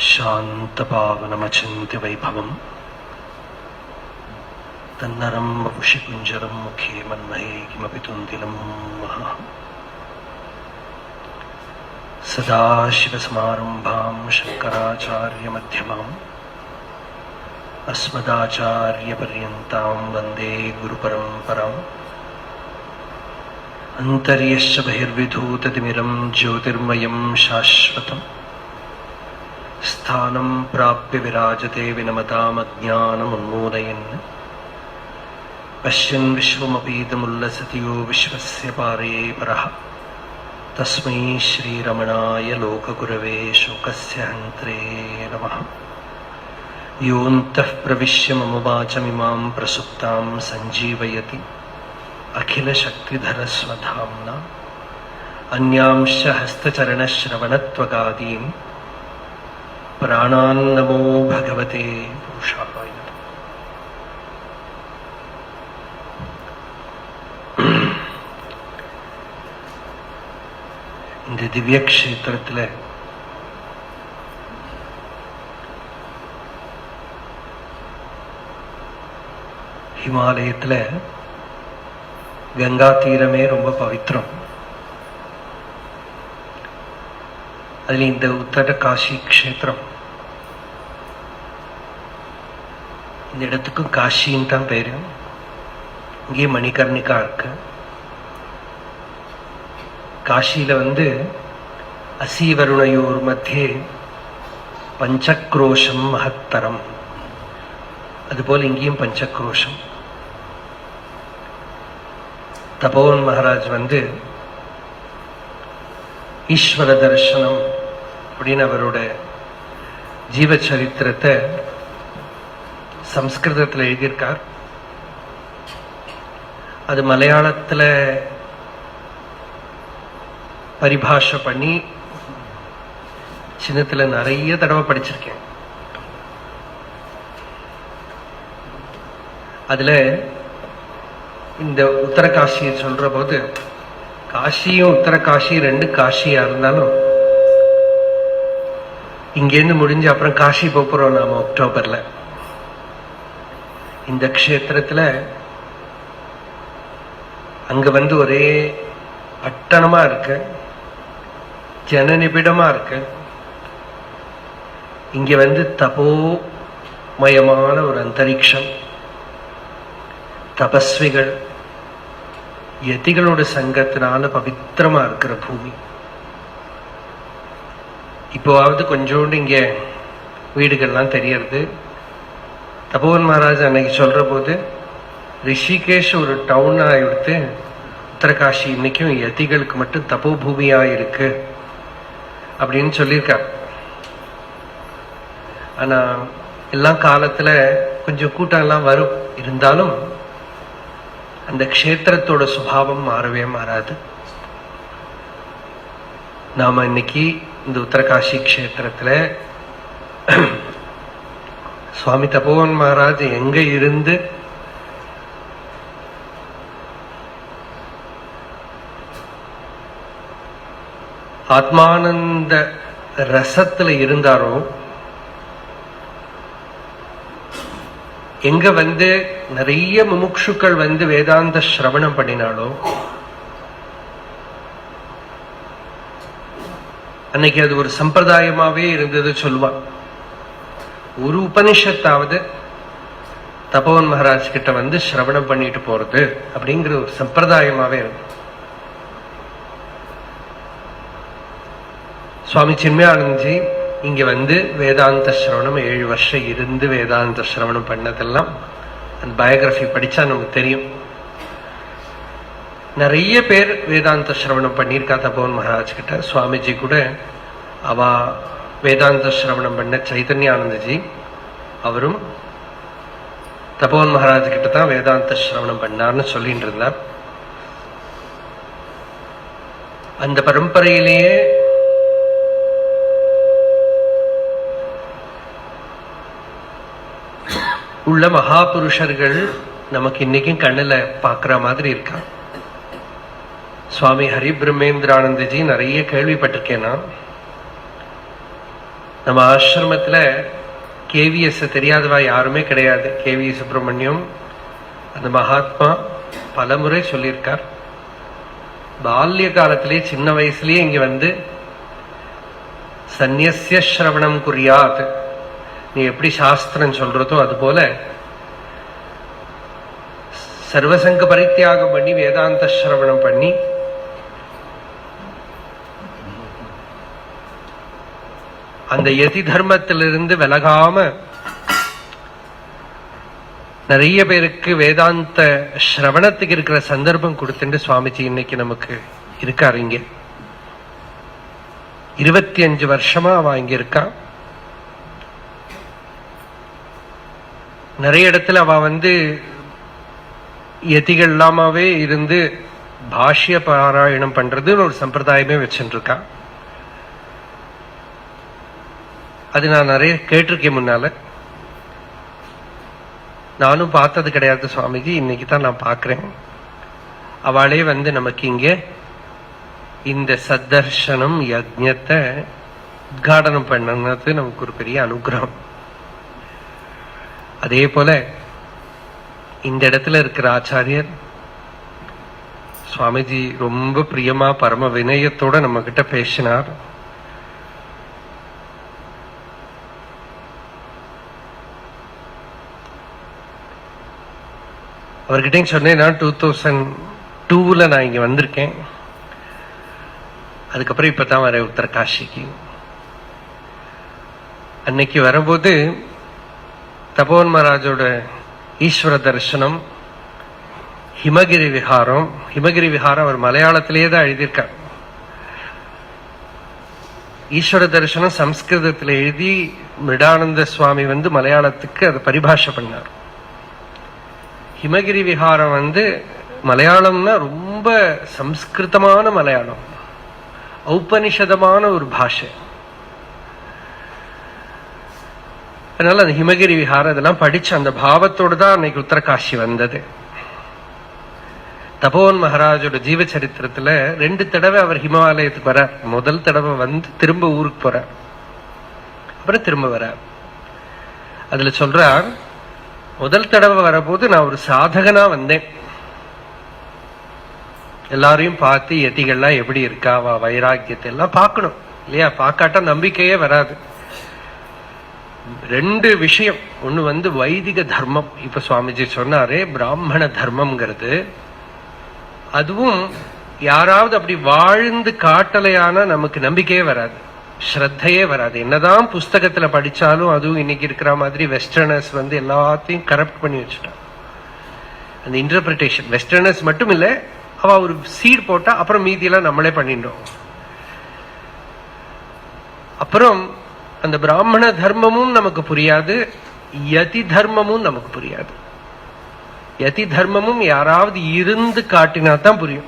शान्तपावनमचिन्त्य वैभवम् तन्नरं वपुषि कुञ्जरं मुखे मन्महे किमपि तुन्दिलं महः। सदाशिवसमारम्भां शङ्कराचार्यमध्यमाम् अस्मदाचार्यपर्यन्तां वन्दे गुरुपरम्पराम्। अन्तर्यश्च बहिर्विधूततिमिरं ज्योतिर्मयं शाश्वतम् स्थानं प्राप्य विराजते विनमतामज्ञानमुन्मोदयन्। पश्यन् विश्वमपीतमुल्लसति यो विश्वस्य पारे परः। तस्मै श्रीरमणाय लोकगुरवे शोकस्य हन्त्रे नमः। योऽन्तः प्रविश्य मम वाचमिमां प्रसुप्तां सञ्जीवयति अखिलशक्तिधरस्वधाम्ना। अन्यांश्च हस्तचरणश्रवणत्वगादीन् प्राणान्नमो भगवते पुरुषाय। இந்த திவ்ய க்ஷேத்திரத்துல ஹிமாலயத்துல கங்கா தீரமே ரொம்ப பவித்திரம். அதுல இந்த உத்தர காஷி க்ஷேத்திரம், இந்த இடத்துக்கும் காஷின்னு தான் பேரு. இங்கே மணிகர்ணிகா இருக்கு. காஷியில அசீவருணையோர் மத்தியே பஞ்சக்ரோஷம் மகத்தரம். அதுபோல இங்கேயும் பஞ்சக்ரோஷம். தபோவன் மகாராஜ் ஈஸ்வர தரிசனம் அப்படின்னு அவரோட ஜீவ சரித்திரத்தை சம்ஸ்கிருதத்தில் எழுதியிருக்கார். அது மலையாளத்தில் பரிபாஷை பண்ணி சின்னத்துல நிறைய தடவை படிச்சிருக்கேன். அதுல இந்த உத்தரகாசியை சொல்ற போது, காசியும் உத்தரகாசி ரெண்டு காசியா இருந்தாலும் இங்கேருந்து முடிஞ்சு அப்புறம் காசி போறோம் நாம அக்டோபர்ல. இந்த க்ஷேத்திரத்துல அங்க வந்து ஒரே பட்டணமா இருக்கு, ஜனநிபிடமா இருக்கு. இங்க வந்து தபோமயமான ஒரு அந்தரிக்ஷம், தபஸ்விகள் யதிகளோட சங்கத்தினால பவித்திரமா இருக்கிற பூமி. இப்போவாவது கொஞ்சோண்டு இங்க வீடுகள்லாம் தெரியறது. தபோவன் மகாராஜ் அன்னைக்கு சொல்ற போது, ரிஷிகேஷ் ஒரு டவுனா எடுத்து உத்தரகாஷி இன்னைக்கும் யதிகளுக்கு மட்டும் தபோ பூமியா இருக்கு அப்படின்னு சொல்லியிருக்கார். ஆனா எல்லா காலத்துல கொஞ்சம் கூட்டம் எல்லாம் வரும், இருந்தாலும் அந்த க்ஷேத்திரத்தோட சுபாவம் மாறவே மாறாது. நாம இன்னைக்கு இந்த உத்தரகாஷி க்ஷேத்திரத்துல சுவாமி தபோவன் மகாராஜ் எங்க இருந்து ஆத்மானந்த ரசத்துல இருந்தாரோ, எங்க வந்து நிறைய முமுட்சுக்கள் வந்து வேதாந்த சிரவணம் பண்ணினாலோ, அன்னைக்கு அது ஒரு சம்பிரதாயமாவே இருந்தது சொல்லுவா. ஒரு உபனிஷத்தாவது தபோவன் மகாராஜ் கிட்ட வந்து சிரவணம் பண்ணிட்டு போறது அப்படிங்கிற ஒரு சம்பிரதாயமாவே இருக்கு. சுவாமி சின்மயானந்த்ஜி இங்க வந்து வேதாந்த சிரவணம் 7 வருஷம் இருந்து வேதாந்த சிரவணம் பண்ணதெல்லாம் அந்த பயோகிராஃபி படிச்சா நமக்கு தெரியும். நிறைய பேர் வேதாந்த சிரவணம் பண்ணியிருக்கா தபோவன் மகாராஜ் கிட்ட. சுவாமிஜி கூட அவ வேதாந்த சிரவணம் பண்ண சைதன்யானந்தஜி அவரும் தபோவன் மகாராஜ் கிட்ட தான் வேதாந்த சிரவணம் பண்ணார்னு சொல்லிட்டு இருந்தார். அந்த பரம்பரையிலேயே உள்ள மகாபுருஷர்கள் நமக்கு இன்னைக்கும் கண்ணுல பாக்குற மாதிரி இருக்கா. சுவாமி ஹரி பிரம்மேந்திரானந்தஜி நிறைய கேள்விப்பட்டிருக்கேன் நான். நம்ம ஆசிரமத்துல கேவிஎஸ் தெரியாதவா யாருமே கிடையாது. கேவி சுப்பிரமணியம் அந்த மகாத்மா பலமுறை சொல்லியிருக்கார். பால்ய காலத்திலே சின்ன வயசுலயே இங்க வந்து சந்நியஸ்ய ஸ்ரவணம் குறியாத், நீ எப்படி சாஸ்திரம் சொல்றதோ அது போல சர்வசங்க பரித்தியாகம் பண்ணி வேதாந்த சிரவணம் பண்ணி அந்த யதி தர்மத்திலிருந்து விலகாம நிறைய பேருக்கு வேதாந்த சிரவணத்துக்கு இருக்கிற சந்தர்ப்பம் கொடுத்துட்டு சுவாமிஜி இன்னைக்கு நமக்கு இருக்காரு. இங்க 25 வருஷமா அவ இங்க இருக்கா. நிறைய இடத்துல அவ வந்து யதிகள் இல்லாமவே இருந்து பாஷ்ய பாராயணம் பண்றது ஒரு சம்பிரதாயமே வச்சுட்டு இருக்கா. அது நான் நிறைய கேட்டிருக்கேன் முன்னால. நானும் பார்த்தது கிடையாது சுவாமிஜி, இன்னைக்கு தான் நான் பார்க்கிறேன். அவளே வந்து நமக்கு இங்க இந்த சத்தர்ஷனம் யஜ்ஞத்தை உத்காடனம் பண்ணது நமக்கு ஒரு பெரிய அனுகிரகம். அதே போல இந்த இடத்துல இருக்கிற ஆச்சாரியர் சுவாமிஜி ரொம்ப பிரியமா பரம வினயத்தோட நம்ம கிட்ட பேசினார். அவர்கிட்ட சொன்னேன், நான் 2002ல நான் இங்க வந்திருக்கேன். அதுக்கப்புறம் இப்பதான் வரேன் உத்தரகாஷிக்கு. அன்னைக்கு வரும்போது தபோவன் மகாராஜோட ஈஸ்வர தரிசனம், ஹிமகிரி விஹாரம். ஹிமகிரி விஹாரம் அவர் மலையாளத்திலேயே தான் எழுதியிருக்கார். ஈஸ்வர தரிசனம் சம்ஸ்கிருதத்தில் எழுதி மிருடானந்த சுவாமி மலையாளத்துக்கு அதை பரிபாஷை பண்ணார். ஹிமகிரி விஹாரம் மலையாளம்னா ரொம்ப சம்ஸ்கிருதமான மலையாளம், ஔபனிஷதமான ஒரு பாஷை. அதனால அந்த ஹிமகிரி விஹாரம் இதெல்லாம் படிச்சு அந்த பாவத்தோடு தான் அன்னைக்கு உத்தரகாஷி வந்தது. தபோவன் மகாராஜோட ஜீவ சரித்திரத்துல 2 தடவை அவர் ஹிமாலயத்துக்கு வர. முதல் தடவை திரும்ப ஊருக்கு போற, அப்புறம் திரும்ப வர. அதுல சொல்றார், முதல் தடவை வரபோது நான் ஒரு சாதகனா வந்தேன். எல்லாரையும் பார்த்து யதிகள்லாம் எப்படி இருக்கா, வைராக்கியத்தை எல்லாம் பார்க்கணும் இல்லையா? பார்க்காட்டா நம்பிக்கையே வராது. 2 விஷயம். ஒண்ணு வைதிக தர்மம். இப்ப சுவாமிஜி சொன்னாரே பிராமண தர்மம்ங்கிறது, அதுவும் யாராவது அப்படி வாழ்ந்து காட்டலையான நமக்கு நம்பிக்கையே வராது, ஸ்ரத்தையே வராது. என்னதான் புஸ்தகத்துல படிச்சாலும் அதுவும் இன்னைக்கு இருக்கிற மாதிரி வெஸ்டர்னர்ஸ் எல்லாத்தையும் கரப்ட் பண்ணி வச்சுட்டான். அந்த இன்டர்பிரிட்டேஷன் வெஸ்டர்னர்ஸ் மட்டும் இல்ல, அவ ஒரு சீட் போட்டா அப்புறம் மீதியெல்லாம் நம்மளே பண்ணிட்டோம். அப்புறம் அந்த பிராமண தர்மமும் நமக்கு புரியாது, யதி தர்மமும் நமக்கு புரியாது. யதி தர்மமும் யாராவது இருந்து காட்டினா தான் புரியும்,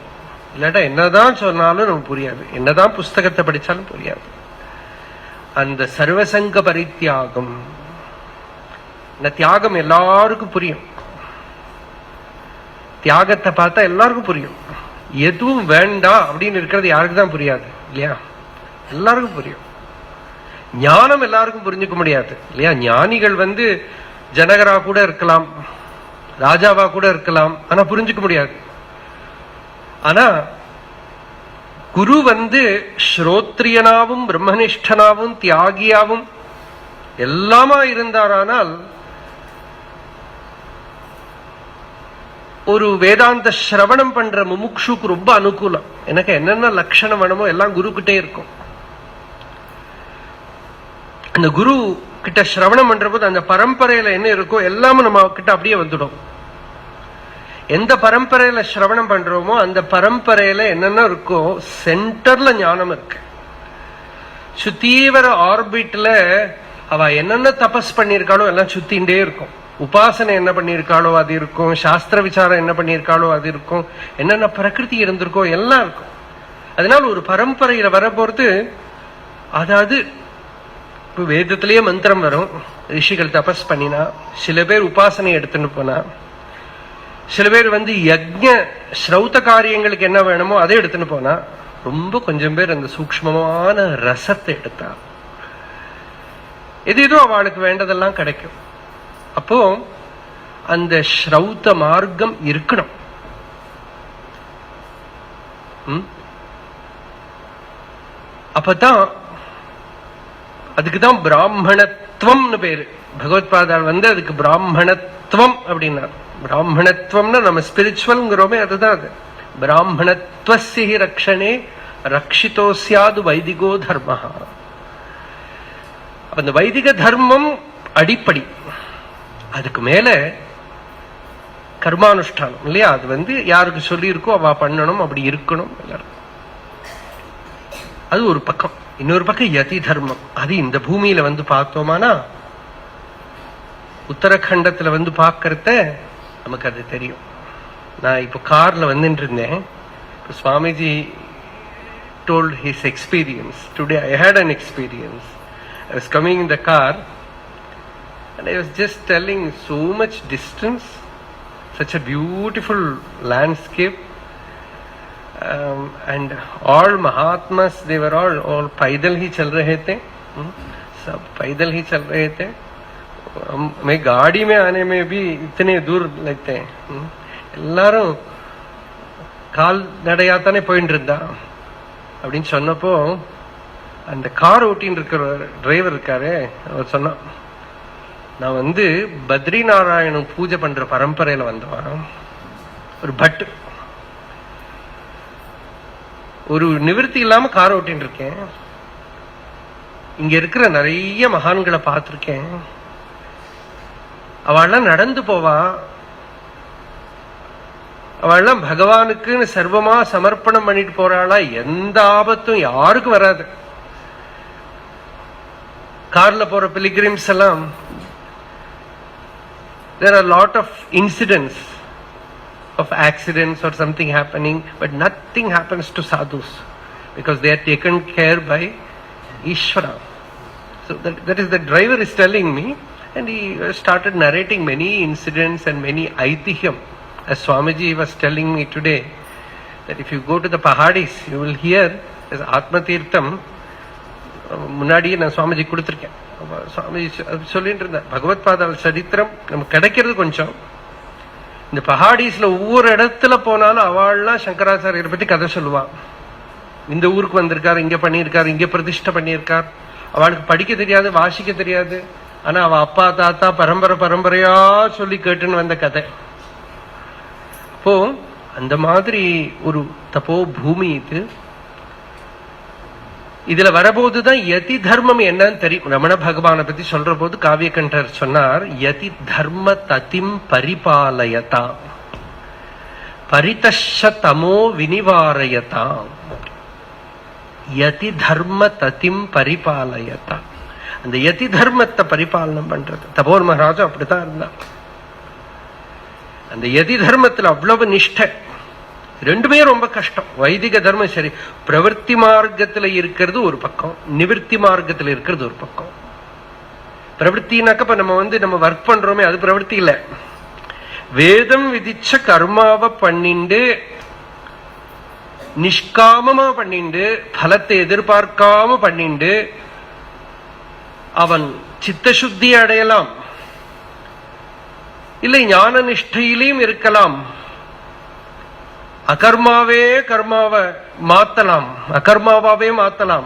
இல்லாட்டா என்னதான் சொன்னாலும் நமக்கு புரியாது, என்னதான் புஸ்தகத்தை படிச்சாலும் புரியாது. அந்த சர்வசங்க பரித்தியாகம், இந்த தியாகம் எல்லாருக்கும் புரியும். தியாகத்தை பார்த்தா எல்லாருக்கும் புரியும். எதுவும் வேண்டாம் அப்படின்னு இருக்கிறது யாருக்கு தான் புரியாது இல்லையா? எல்லாருக்கும் புரியும். ஞானம் எல்லாருக்கும் புரிஞ்சுக்க முடியாது இல்லையா? ஞானிகள் ஜனகரா கூட இருக்கலாம், ராஜாவா கூட இருக்கலாம், ஆனா புரிஞ்சுக்க முடியாது. ஆனா குரு ஸ்ரோத்ரியனாவும் பிரம்மனிஷ்டனாவும் தியாகியாவும் எல்லாமா இருந்தாரானால் ஒரு வேதாந்த சிரவணம் பண்ற முமுக்ஷுக்கு ரொம்ப அனுகூலம். எனக்கு என்னென்ன லட்சணம் வேணுமோ எல்லாம் குரு கிட்டே இருக்கும். அந்த குரு கிட்ட சிரவணம் பண்ற போது அந்த பரம்பரையில என்ன இருக்கோ எல்லாமே நம்ம கிட்ட அப்படியே வந்துடும். எந்த பரம்பரையில சிரவணம் பண்றோமோ அந்த பரம்பரையில என்னென்ன இருக்கோ சென்டர்ல ஞானம் இருக்கு. சுத்தீவிர ஆர்பிட்ல அவ என்னென்ன தபஸ் பண்ணிருக்காளோ எல்லாம் சுத்தின்டே இருக்கும். உபாசனை என்ன பண்ணிருக்காளோ அது இருக்கும், சாஸ்திர விசாரம் என்ன பண்ணிருக்காளோ அது இருக்கும், என்னென்ன பிரகிருதி இருந்திருக்கோ எல்லாம் இருக்கும். அதனால ஒரு பரம்பரையில வர போறது, அதாவது இப்ப வேதத்திலேயே மந்திரம் வரும், ரிஷிகள் தபஸ் பண்ணினா, சில பேர் உபாசனை எடுத்துன்னு போனா, சில பேர் யஜ்ஞ ஸ்ரௌத காரியங்களுக்கு என்ன வேணுமோ அதை எடுத்துன்னு போனா, ரொம்ப கொஞ்சம் பேர் அந்த சூக்ஷ்மமான ரசத்தை எடுத்தா, எது ஏதோ அவளுக்கு வேண்டதெல்லாம் கிடைக்கும். அப்போ அந்த ஸ்ரௌத மார்க்கம் இருக்கணும். அப்பதான் அதுக்குதான் பிராமணத்துவம்னு பேரு. பகவத்பாதாள் அதுக்கு பிராமணத்துவம் அப்படின்னார். பிராமணத்துவம்னா நம்ம ஸ்பிரிச்சுவல்ங்கிறோமே அதுதான் அது. பிராமணத்துவஸ்ய ரக்ஷணே ரக்ஷிதோ ஸ்யாது வைதிகோ தர்ம. அந்த வைதிக தர்மம் அடிப்படை. அதுக்கு மேல கர்மானுஷ்டானம் இல்லையா? அது யாருக்கு சொல்லி இருக்கோ அவ பண்ணணும், அப்படி இருக்கணும் எல்லாரும். அது ஒரு பக்கம். இன்னொரு பக்கம் யதி தர்மம். அது இந்த பூமியில பார்த்தோமானா, உத்தரகண்டத்துல பாக்கறத நமக்கு அது தெரியும். நான் இப்ப கார்ல வந்துட்டு இருந்தேன். Swamiji told his experience. Today I had an experience. I was coming in the car and I was just telling so much distance, such a beautiful landscape, and all Mahatmas, they were all पैदल ही चल रहे थे. सब पैदल ही चल रहे थे. मैं गाड़ी में आने में भी इतने दूर लगते हैं. எல்லாரும் கால் நடையாத்தானே போயிட்டு இருந்தா அப்படின்னு சொன்னப்போ, அந்த கார் ஓட்டின்னு இருக்கிற டிரைவர் இருக்காரு, அவர் சொன்னா, நான் பத்ரி நாராயணன் பூஜை பண்ற பரம்பரையில வந்தவன், ஒரு பட், ஒரு நிவர்த்தி இல்லாம கார் ஓட்டின்னு இருக்கேன். இங்க இருக்கிற நிறைய மகான்களை பார்த்திருக்கேன். அவள்லாம் நடந்து போவா, அவள்லாம் பகவானுக்குன்னு சர்வமா சமர்ப்பணம் பண்ணிட்டு போறாளா, எந்த ஆபத்தும் யாருக்கும் வராது. கார்ல போற பிலிகிரிம்ஸ் எல்லாம், there are a lot of incidents of accidents or something happening, but nothing happens to sadhus because they are taken care by Ishvara. So that is the driver is telling me, and he started narrating many incidents and many aitiham. As Swamiji was telling me today, that if you go to the Pahadis, you will hear as Atma Tirtham. முன்னாடியே நான் சுவாமிஜி கொடுத்துருக்கேன். சுவாமிஜி சொல்லிட்டு இருந்தேன், பகவத் பாதாள் சரித்திரம் நமக்கு கிடைக்கிறது கொஞ்சம். இந்த பஹாடிஸ்ல ஒவ்வொரு இடத்துல போனாலும் அவள்லாம் சங்கராச்சாரியரை பத்தி கதை சொல்லுவான். இந்த ஊருக்கு வந்திருக்காரு, இங்க பண்ணியிருக்காரு, இங்க பிரதிஷ்டை பண்ணியிருக்கார். அவளுக்கு படிக்க தெரியாது, வாசிக்க தெரியாது. ஆனா அவ அப்பா தாத்தா பரம்பரையா சொல்லி கேட்டுன்னு வந்த கதை. அப்போ அந்த மாதிரி ஒரு தப்போ பூமி இது. இதுல வரபோதுதான் யதி தர்மம் என்னன்னு தெரியும். ரமண பகவானை பத்தி சொல்ற போது காவியகண்டர் சொன்னார், யதி தர்ம ததிம் பரிபாலயதா பரிதஷ்ய தமோ வினிவாரயதா. யதி தர்ம ததிம் பரிபாலயதா, அந்த யதி தர்மத்தை பரிபாலனம் பண்றது. தபோர் மகாராஜா அப்படித்தான் இருந்தார். அந்த யதி தர்மத்துல அவ்வளவு நிஷ்டை. ரெண்டுமே ரொம்ப கஷ்டம். வைதிக தர்மம் சரி, பிரவர்த்தி மார்க்கத்துல இருக்கிறது ஒரு பக்கம், நிவர்த்தி மார்க்கத்துல இருக்கிறது ஒரு பக்கம். பிரவர்த்தினாக்க இப்ப நம்ம ஒர்க் பண்றோமே, அது பிரவர்த்தி இல்ல. வேதம் விதிச்ச கர்மாவை பண்ணிண்டு நிஷ்காமமா பண்ணிண்டு பலத்தை எதிர்பார்க்காம பண்ணிண்டு அவன் சித்தசுத்தி அடையலாம், இல்லை ஞான நிஷ்டையிலையும் இருக்கலாம். அகர்மாவே கர்மாவை மாத்தலாம், அகர்மாவே மாத்தலாம்.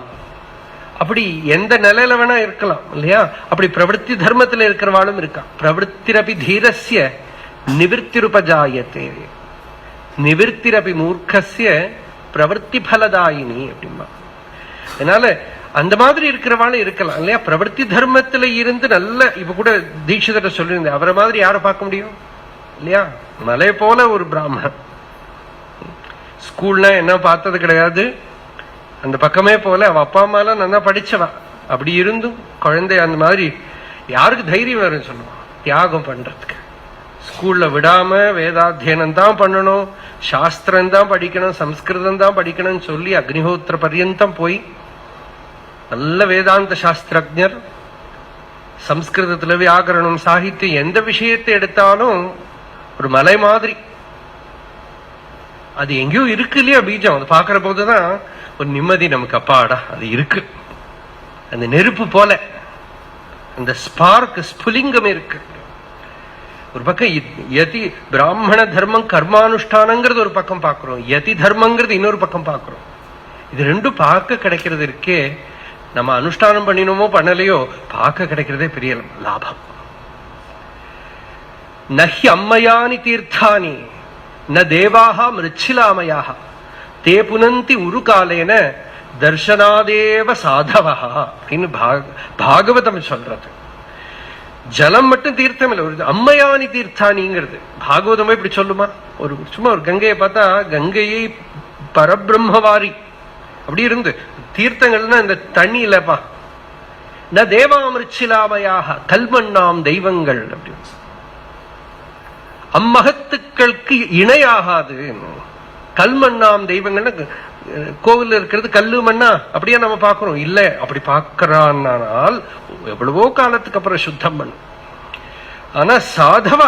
அப்படி எந்த நிலையில வேணா இருக்கலாம் இல்லையா? அப்படி பிரவருத்தி தர்மத்துல இருக்கிறவாளும் இருக்கா. பிரவருத்திரபி தீரஸ்ய நிவிருத்திருபஜாயத்தே நிவிருத்திரபி மூர்க்கஸ்ய பிரவருத்தி பலதாயினி அப்படிமா. அதனால அந்த மாதிரி இருக்கிறவாளும் இருக்கலாம் இல்லையா? பிரவருத்தி தர்மத்துல இருந்து நல்ல, இப்ப கூட தீட்சிதரை சொல்லியிருந்தேன், அவரை மாதிரி யாரை பார்க்க முடியும் இல்லையா? மலை போல ஒரு பிராமணன். ஸ்கூல்னா என்ன பார்த்தது கிடையாது, அந்த பக்கமே போல. அவ அப்பா அம்மா எல்லாம் நல்லா படிச்சவா. அப்படி இருந்தும் குழந்தை அந்த மாதிரி யாருக்கு தைரியம் வரும்னு சொல்லுவான் தியாகம் பண்றதுக்கு. ஸ்கூல்ல விடாம வேதாத்தியனம் தான் பண்ணணும், சாஸ்திரம் தான் படிக்கணும், சம்ஸ்கிருதம் தான் படிக்கணும்னு சொல்லி அக்னிஹோத்திர பர்யந்தம் போய் நல்ல வேதாந்த சாஸ்திரஜர். சம்ஸ்கிருதத்துல வியாகரணம், சாகித்யம், எந்த விஷயத்தை எடுத்தாலும் ஒரு மலை மாதிரி. அது எங்கேயோ இருக்கு இல்லையா பீஜம். அது பாக்குற போதுதான் ஒரு நிம்மதி நமக்கு. அப்பாடா அது இருக்கு, அந்த நெருப்பு போல அந்த ஸ்பார்க் ஸ்புலிங்கம் இருக்கு. ஒரு பக்கம் யதி பிராமண தர்மம் கர்மானுஷ்டானங்கிறது ஒரு பக்கம் பாக்குறோம், யதி தர்மங்கிறது இன்னொரு பக்கம் பாக்குறோம். இது ரெண்டும் பார்க்க கிடைக்கிறது இருக்கே, நம்ம அனுஷ்டானம் பண்ணினோமோ பண்ணலையோ பார்க்க கிடைக்கிறதே பெரிய லாபம். நஹி அம்மையானி தீர்த்தானி ந தேவாக மிருச்சிலாமயாக தே புனந்தி உருகாலேன தர்ஷனாதேவ சாதவா அப்படின்னு பாகவதம் சொல்றது. ஜலம் மட்டும் தீர்த்தம் இல்லை, ஒரு அம்மையானி தீர்த்தானிங்கிறது பாகவதமே இப்படி சொல்லுமா? ஒரு சும்மா ஒரு கங்கையை பார்த்தா கங்கையை பரபிரம்மவாரி அப்படி இருந்து தீர்த்தங்கள்னா இந்த தண்ணி இல்லப்பா. ந தேவாமிருச்சிலாமையாக கல்மண்ணாம் தெய்வங்கள் அப்படி அம்மகத்துக்களுக்கு இணையாகாது. கல்மண்ணாம் தெய்வங்கள்னா கோவில் இருக்கிறது கல்லு மண்ணா அப்படியே நம்ம பாக்குறோம் இல்ல. அப்படி பாக்கிறானால் எவ்வளவோ காலத்துக்கு அப்புறம் சுத்தம் பண்ணும். ஆனா சாதவா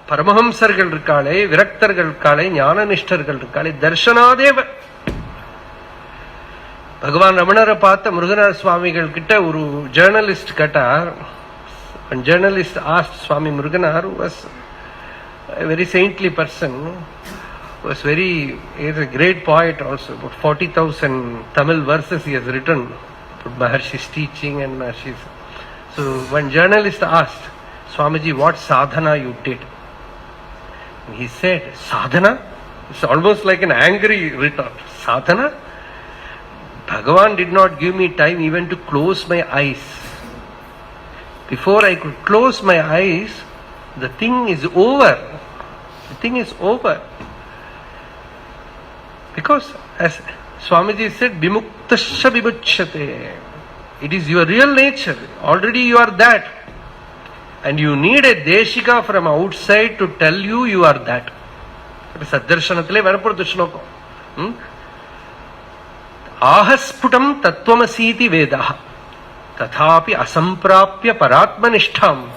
பரமஹம்சர்கள் இருக்காளே, விரக்தர்கள் இருக்காளே, ஞான நிஷ்டர்கள் இருக்காளே, தர்ஷனாதேவ. பகவான் ரமணரை பார்த்த முருகனார் சுவாமிகள் கிட்ட ஒரு ஜேர்னலிஸ்ட் கேட்டார். Journalist asked Swami Muruganar was a very saintly person, was very, he is a great poet also. About 40,000 Tamil verses he has written about Maharshi's teaching and Maharshi's. So one journalist asked Swamiji, what sadhana you did? And he said, sadhana? It's almost like an angry retort. Sadhana? Bhagavan did not give me time even to close my eyes. Before I could close my eyes, the thing is over. The thing is over. Because as Swamiji said, vimuktasya vimuchyate. It is your real nature. Already you are that. And you need a Deshika from outside to tell you you are that. Saddarshanatile varapurathu shlokam. Ahasputam tattvamasiti vedaha tathapi asamprapya paratmanishtham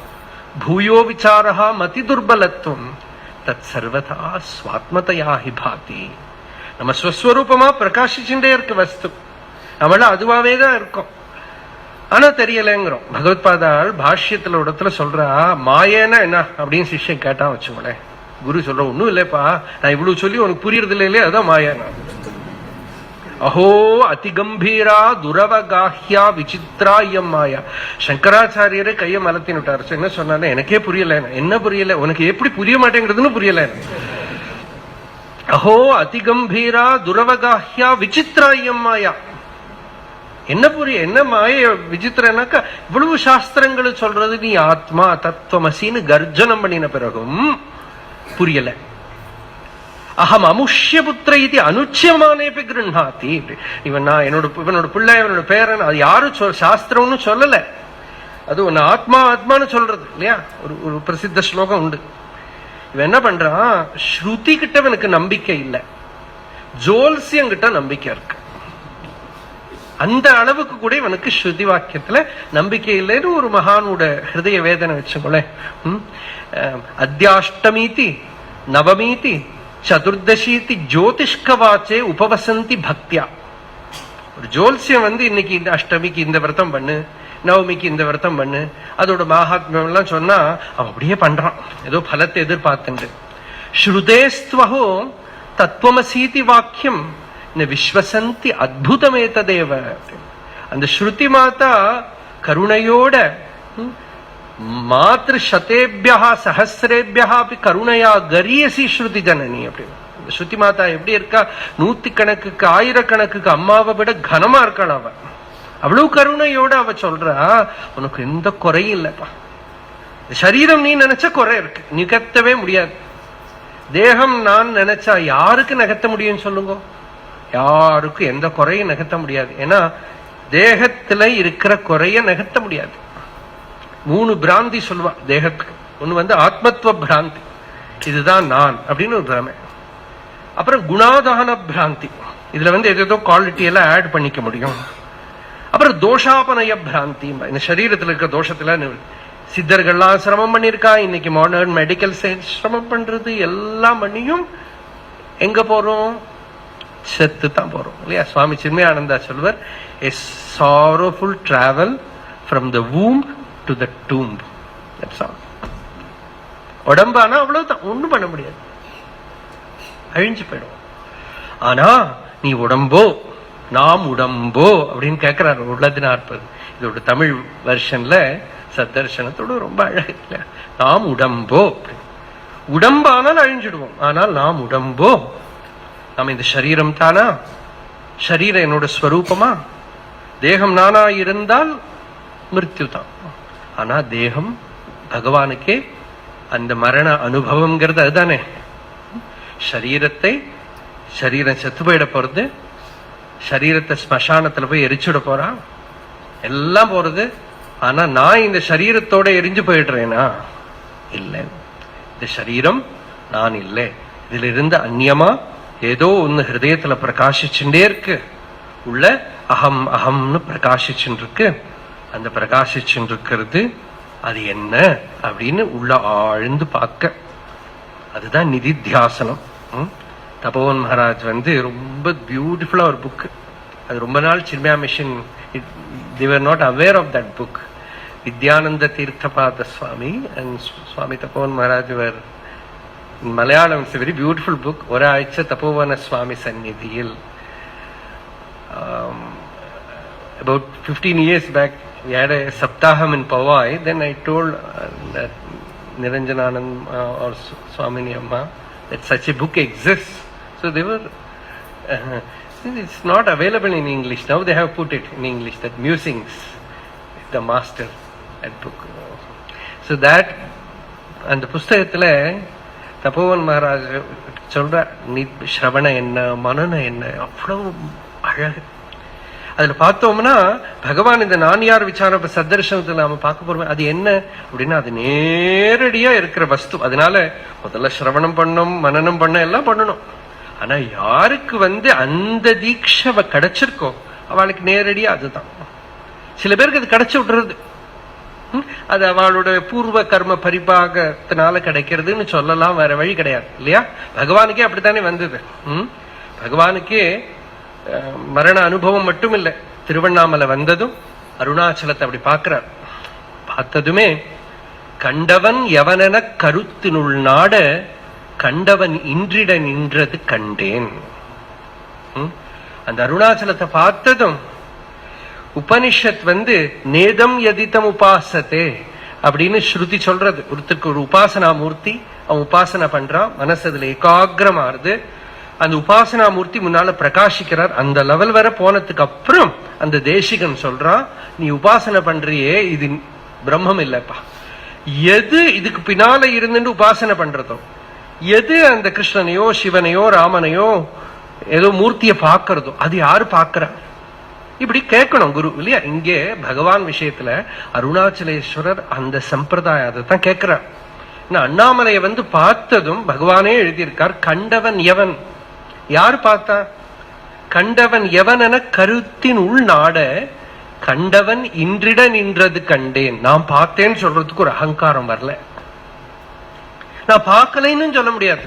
bhuyo vicharaha mati durbalatvam tat sarvata swatmataya hi bhati. நம்ம ஸ்வஸ்வரூபமா பிரகாசிச்சுட்டே இருக்க வஸ்து, நம்மள அதுவாவே தான் இருக்கும், ஆனா தெரியலங்கிறோம். பகவத்பாதாள் பாஷ்யத்துல இடத்துல சொல்றா, மாயேனா என்ன அப்படின்னு சிஷ்யன் கேட்டா வச்சுக்கோங்களேன், குரு சொல்ற ஒன்னும் இல்லப்பா, நான் இவ்வளவு சொல்லி உனக்கு புரியறது இல்லையே, அதான் மாயேனா. அஹோ அதிகம்பீரா துரவகாஹ்யா விசித்ரா இயம் மாயா. சங்கராச்சாரியரே கையை மலத்தின்னு விட்டாரு. என்ன சொன்னாரு, எனக்கே புரியல. என்ன புரியல? உனக்கு எப்படி புரிய மாட்டேங்கிறதுன்னு புரியல. அஹோ அதிகம்பீரா துரவகாஹ்யா விசித்ரா இயம் மாயா. என்ன புரிய, என்ன மாய விசித்திரனாக்கா, இவ்வளவு சாஸ்திரங்கள் சொல்றது நீ ஆத்மா தத்துவமசின்னு கர்ஜனம் பண்ணின பிறகும் புரியல. அகம் அமுஷ்ய புத்திர இது அனுச்சியமானேபி கிருண்ணாதி. இவன் நான் இவனோட பிள்ளை, இவனோட பேரன், அது யாரும் சாஸ்திரம்னு சொல்லல, அது ஒன்னு ஆத்மா ஆத்மான்னு சொல்றது இல்லையா. ஒரு பிரசித்த ஸ்லோகம் உண்டு. இவன் என்ன பண்றான், ஸ்ருதி கிட்ட இவனுக்கு நம்பிக்கை இல்லை, ஜோல்சியங்கிட்ட நம்பிக்கை இருக்கு. அந்த அளவுக்கு கூட இவனுக்கு ஸ்ருதி வாக்கியத்துல நம்பிக்கை இல்லைன்னு ஒரு மகானோட ஹிருதய வேதனை வச்சுக்கோளே. அத்தியாஷ்டமீதி நவமீதி சதுர்தசீதி ஜோதிஷ்கவாச்சே உபவசந்தி பக்தியா. ஒரு ஜோல்சியம் இன்னைக்கு இந்த அஷ்டமிக்கு இந்த விரதம் பண்ணு, நவமிக்கு இந்த விரதம் பண்ணு, அதோட மகாத்மியம் எல்லாம் சொன்னா அவன் அப்படியே பண்றான், ஏதோ பலத்தை எதிர்பார்த்துண்டு. ஸ்ருதேஸ்துவஹோ தத்துவமசீதி வாக்கியம் விஸ்வசந்தி அத்புதமே ததேவ. அந்த ஸ்ருதி மாதா கருணையோட மாத்ரு சதேபியா சஹசிரேபியா கருணையா கரியசி ஸ்ருதி ஜனனி அப்படின்னு. ஸ்ருதி மாதா எப்படி இருக்கா, 100 கணக்குக்கு 1000 கணக்குக்கு அம்மாவை விட கனமா இருக்காள் அவ. அவ்வளவு கருணையோட அவ சொல்றா, உனக்கு எந்த குறையும் இல்லப்பா. சரீரம் நீ நினைச்ச குறை இருக்கு, நிகத்தவே முடியாது. தேகம் நான் நினைச்சா யாருக்கு நகர்த்த முடியும் சொல்லுங்க? யாருக்கும் எந்த குறையும் நகர்த்த முடியாது. ஏன்னா தேகத்துல இருக்கிற குறைய நகர்த்த முடியாது. 3 பிராந்தி சொல்லுவா தேகத்துக்கு. ஒண்ணு ஆத்மத்துவ பிராந்தி, இதுதான் நான் அப்படின்னு ஒரு பிரமை. அப்புறம் குணாதான பிராந்தி, இதுல ஏதோ குவாலிட்டி எல்லாம் ஆட் பண்ணிக்க முடியும். அப்புறம் தோஷாபனய பிராந்தி, இந்த சரீரத்துல இருக்க தோஷத்துல சித்தர்கள்லாம் சிரமம் பண்ணிருக்கா. இன்னைக்கு மாடர்ன் மெடிக்கல் சயின்ஸ் சிரமம் பண்றது எல்லாம் பண்ணியும் எங்க போறோம்? செத்து தான் போறோம் இல்லையா. சுவாமி Chinmayananda சொல்வர், a sorrowful travel from the womb to the tomb. That's all. உடம்பானா அவ்வளவுதான், ஒண்ணும் பண்ண முடியாது, அழிஞ்சு போயிடும். ஆனா நீ உடம்போ நாம் உடம்போ அப்படின்னு கேட்கிறாரு உள்ளதினார்ப்பது. இதோட தமிழ் வெர்ஷன்ல சத்தர்ஷனத்தோட ரொம்ப அழகு இல்ல. நாம் உடம்போ, உடம்பானால் அழிஞ்சிடுவோம், ஆனால் நாம் உடம்போ. நாம இந்த சரீரம் தானா? சரீரம் என்னோட ஸ்வரூபமா? தேகம் நானா இருந்தால் மிருத்யு தான். ஆனா தேகம் பகவானுக்கே அந்த மரண அனுபவம்ங்கிறது அதுதானே. சரீரம் செத்து போயிட போறது, சரீரத்தை ஸ்மசானத்துல போய் எரிச்சுட போறான், எல்லாம் போறது. ஆனா நான் இந்த சரீரத்தோட எரிஞ்சு போயிடுறேனா? இல்லை, இந்த சரீரம் நான் இல்லை. இதுல இருந்து அந்நியமா ஏதோ ஒன்னு ஹிருதயத்துல பிரகாசிச்சுட்டே இருக்கு, உள்ள அகம் அகம்னு பிரகாசிச்சுட்டு இருக்கு. அந்த பிரகாசிச்சுட்டு இருக்கிறது அது என்ன அப்படின்னு உள்ள ஆழ்ந்து பார்க்க, அதுதான் நிதித்தியாசனம். தபோவன் மகாராஜ் ரொம்ப பியூட்டிஃபுல்லா ஒரு புக், அது ரொம்ப நாள் Chinmaya mission they were not aware of that book. Vidyananda Tirthapada Swami and Swami Tapovan Maharaj were in Malayalam. It's a very beautiful book. Oraicha Tapovana Swami Sannidhiyil. About 15 years back we had a saptaham in Pawai. Then I told that Niranjananand or Swamini Amma that such a book exists. So they were it's not available in English. Now they have put it in English, that Musings, the master, that book. So that, and the புஸ்தகத்துல தபோவன் மகாராஜ் சொல்ற ஸ்ரவண என்ன மனன என்ன அவ்வளவு அழகு. அதுல பார்த்தோம்னா பகவான் இந்த நான்யார் விசார சத்தர்ஷனத்துல நாம பார்க்க போறோம். அது என்ன அப்படின்னா அது நேரடியா இருக்கிற வஸ்து. அதனால முதல்ல சிரவணம் பண்ணணும், மனனம் பண்ண எல்லாம் பண்ணணும். ஆனா யாருக்கு அந்த தீட்சை கிடைச்சிருக்கோ அவளுக்கு நேரடியா அதுதான். சில பேருக்கு அது கிடைச்சு விடுறது, அது அவளோட பூர்வ கர்ம பரிபாகத்தினால கிடைக்கிறதுன்னு சொல்லலாம், வேற வழி கிடையாது இல்லையா? பகவானுக்கே அப்படித்தானே வந்தது. பகவானுக்கே மரண அனுபவம் மட்டும் இல்லை, திருவண்ணாமலை வந்ததும் அருணாச்சலத்தை அப்படி பார்க்கிறார். பார்த்ததுமே கண்டவன் எவனென கருத்தினுள் நாட கண்டவன் இன்றிட நின்றது கண்டேன். அந்த அருணாச்சலத்தை பார்த்ததும் உபனிஷத் நேதம் யதிதம் உபாசத்தே அப்படின்னு ஸ்ருதி சொல்றது. ஒருத்தருக்கு ஒரு உபாசனா மூர்த்தி, அவன் உபாசனை பண்றான், மனசு அதுல ஏகாகிரமாறுது, அந்த உபாசனா மூர்த்தி முன்னால பிரகாசிக்கிறார். அந்த லெவல் வரை போனதுக்கு அப்புறம் அந்த தேசிகன் சொல்றான், நீ உபாசனை பண்றியே இது பிரம்மம் இல்லப்பா, எது இதுக்கு பின்னால இருந்து உபாசனை பண்றதோ, எது அந்த கிருஷ்ணனையோ சிவனையோ ராமனையோ ஏதோ மூர்த்திய பாக்குறதோ அது யாரு பாக்குறா? இப்படி கேட்கணும் குரு இல்லையா? இங்கே பகவான் விஷயத்துல அருணாச்சலேஸ்வரர் அந்த சம்பிரதாயத்தை தான் கேட்கிறார். அண்ணாமலையை பார்த்ததும் பகவானே எழுதியிருக்கார், கண்டவன் எவன், யார் பார்த்தா? கண்டவன் எவன் என கருத்தின் உள் நாட கண்டவன் இன்றிட நின்றது கண்டேன். நான் பார்த்தேன்னு சொல்றதுக்கு ஒரு அகங்காரம் வரல, நான் பார்க்கலைன்னு சொல்ல முடியாது.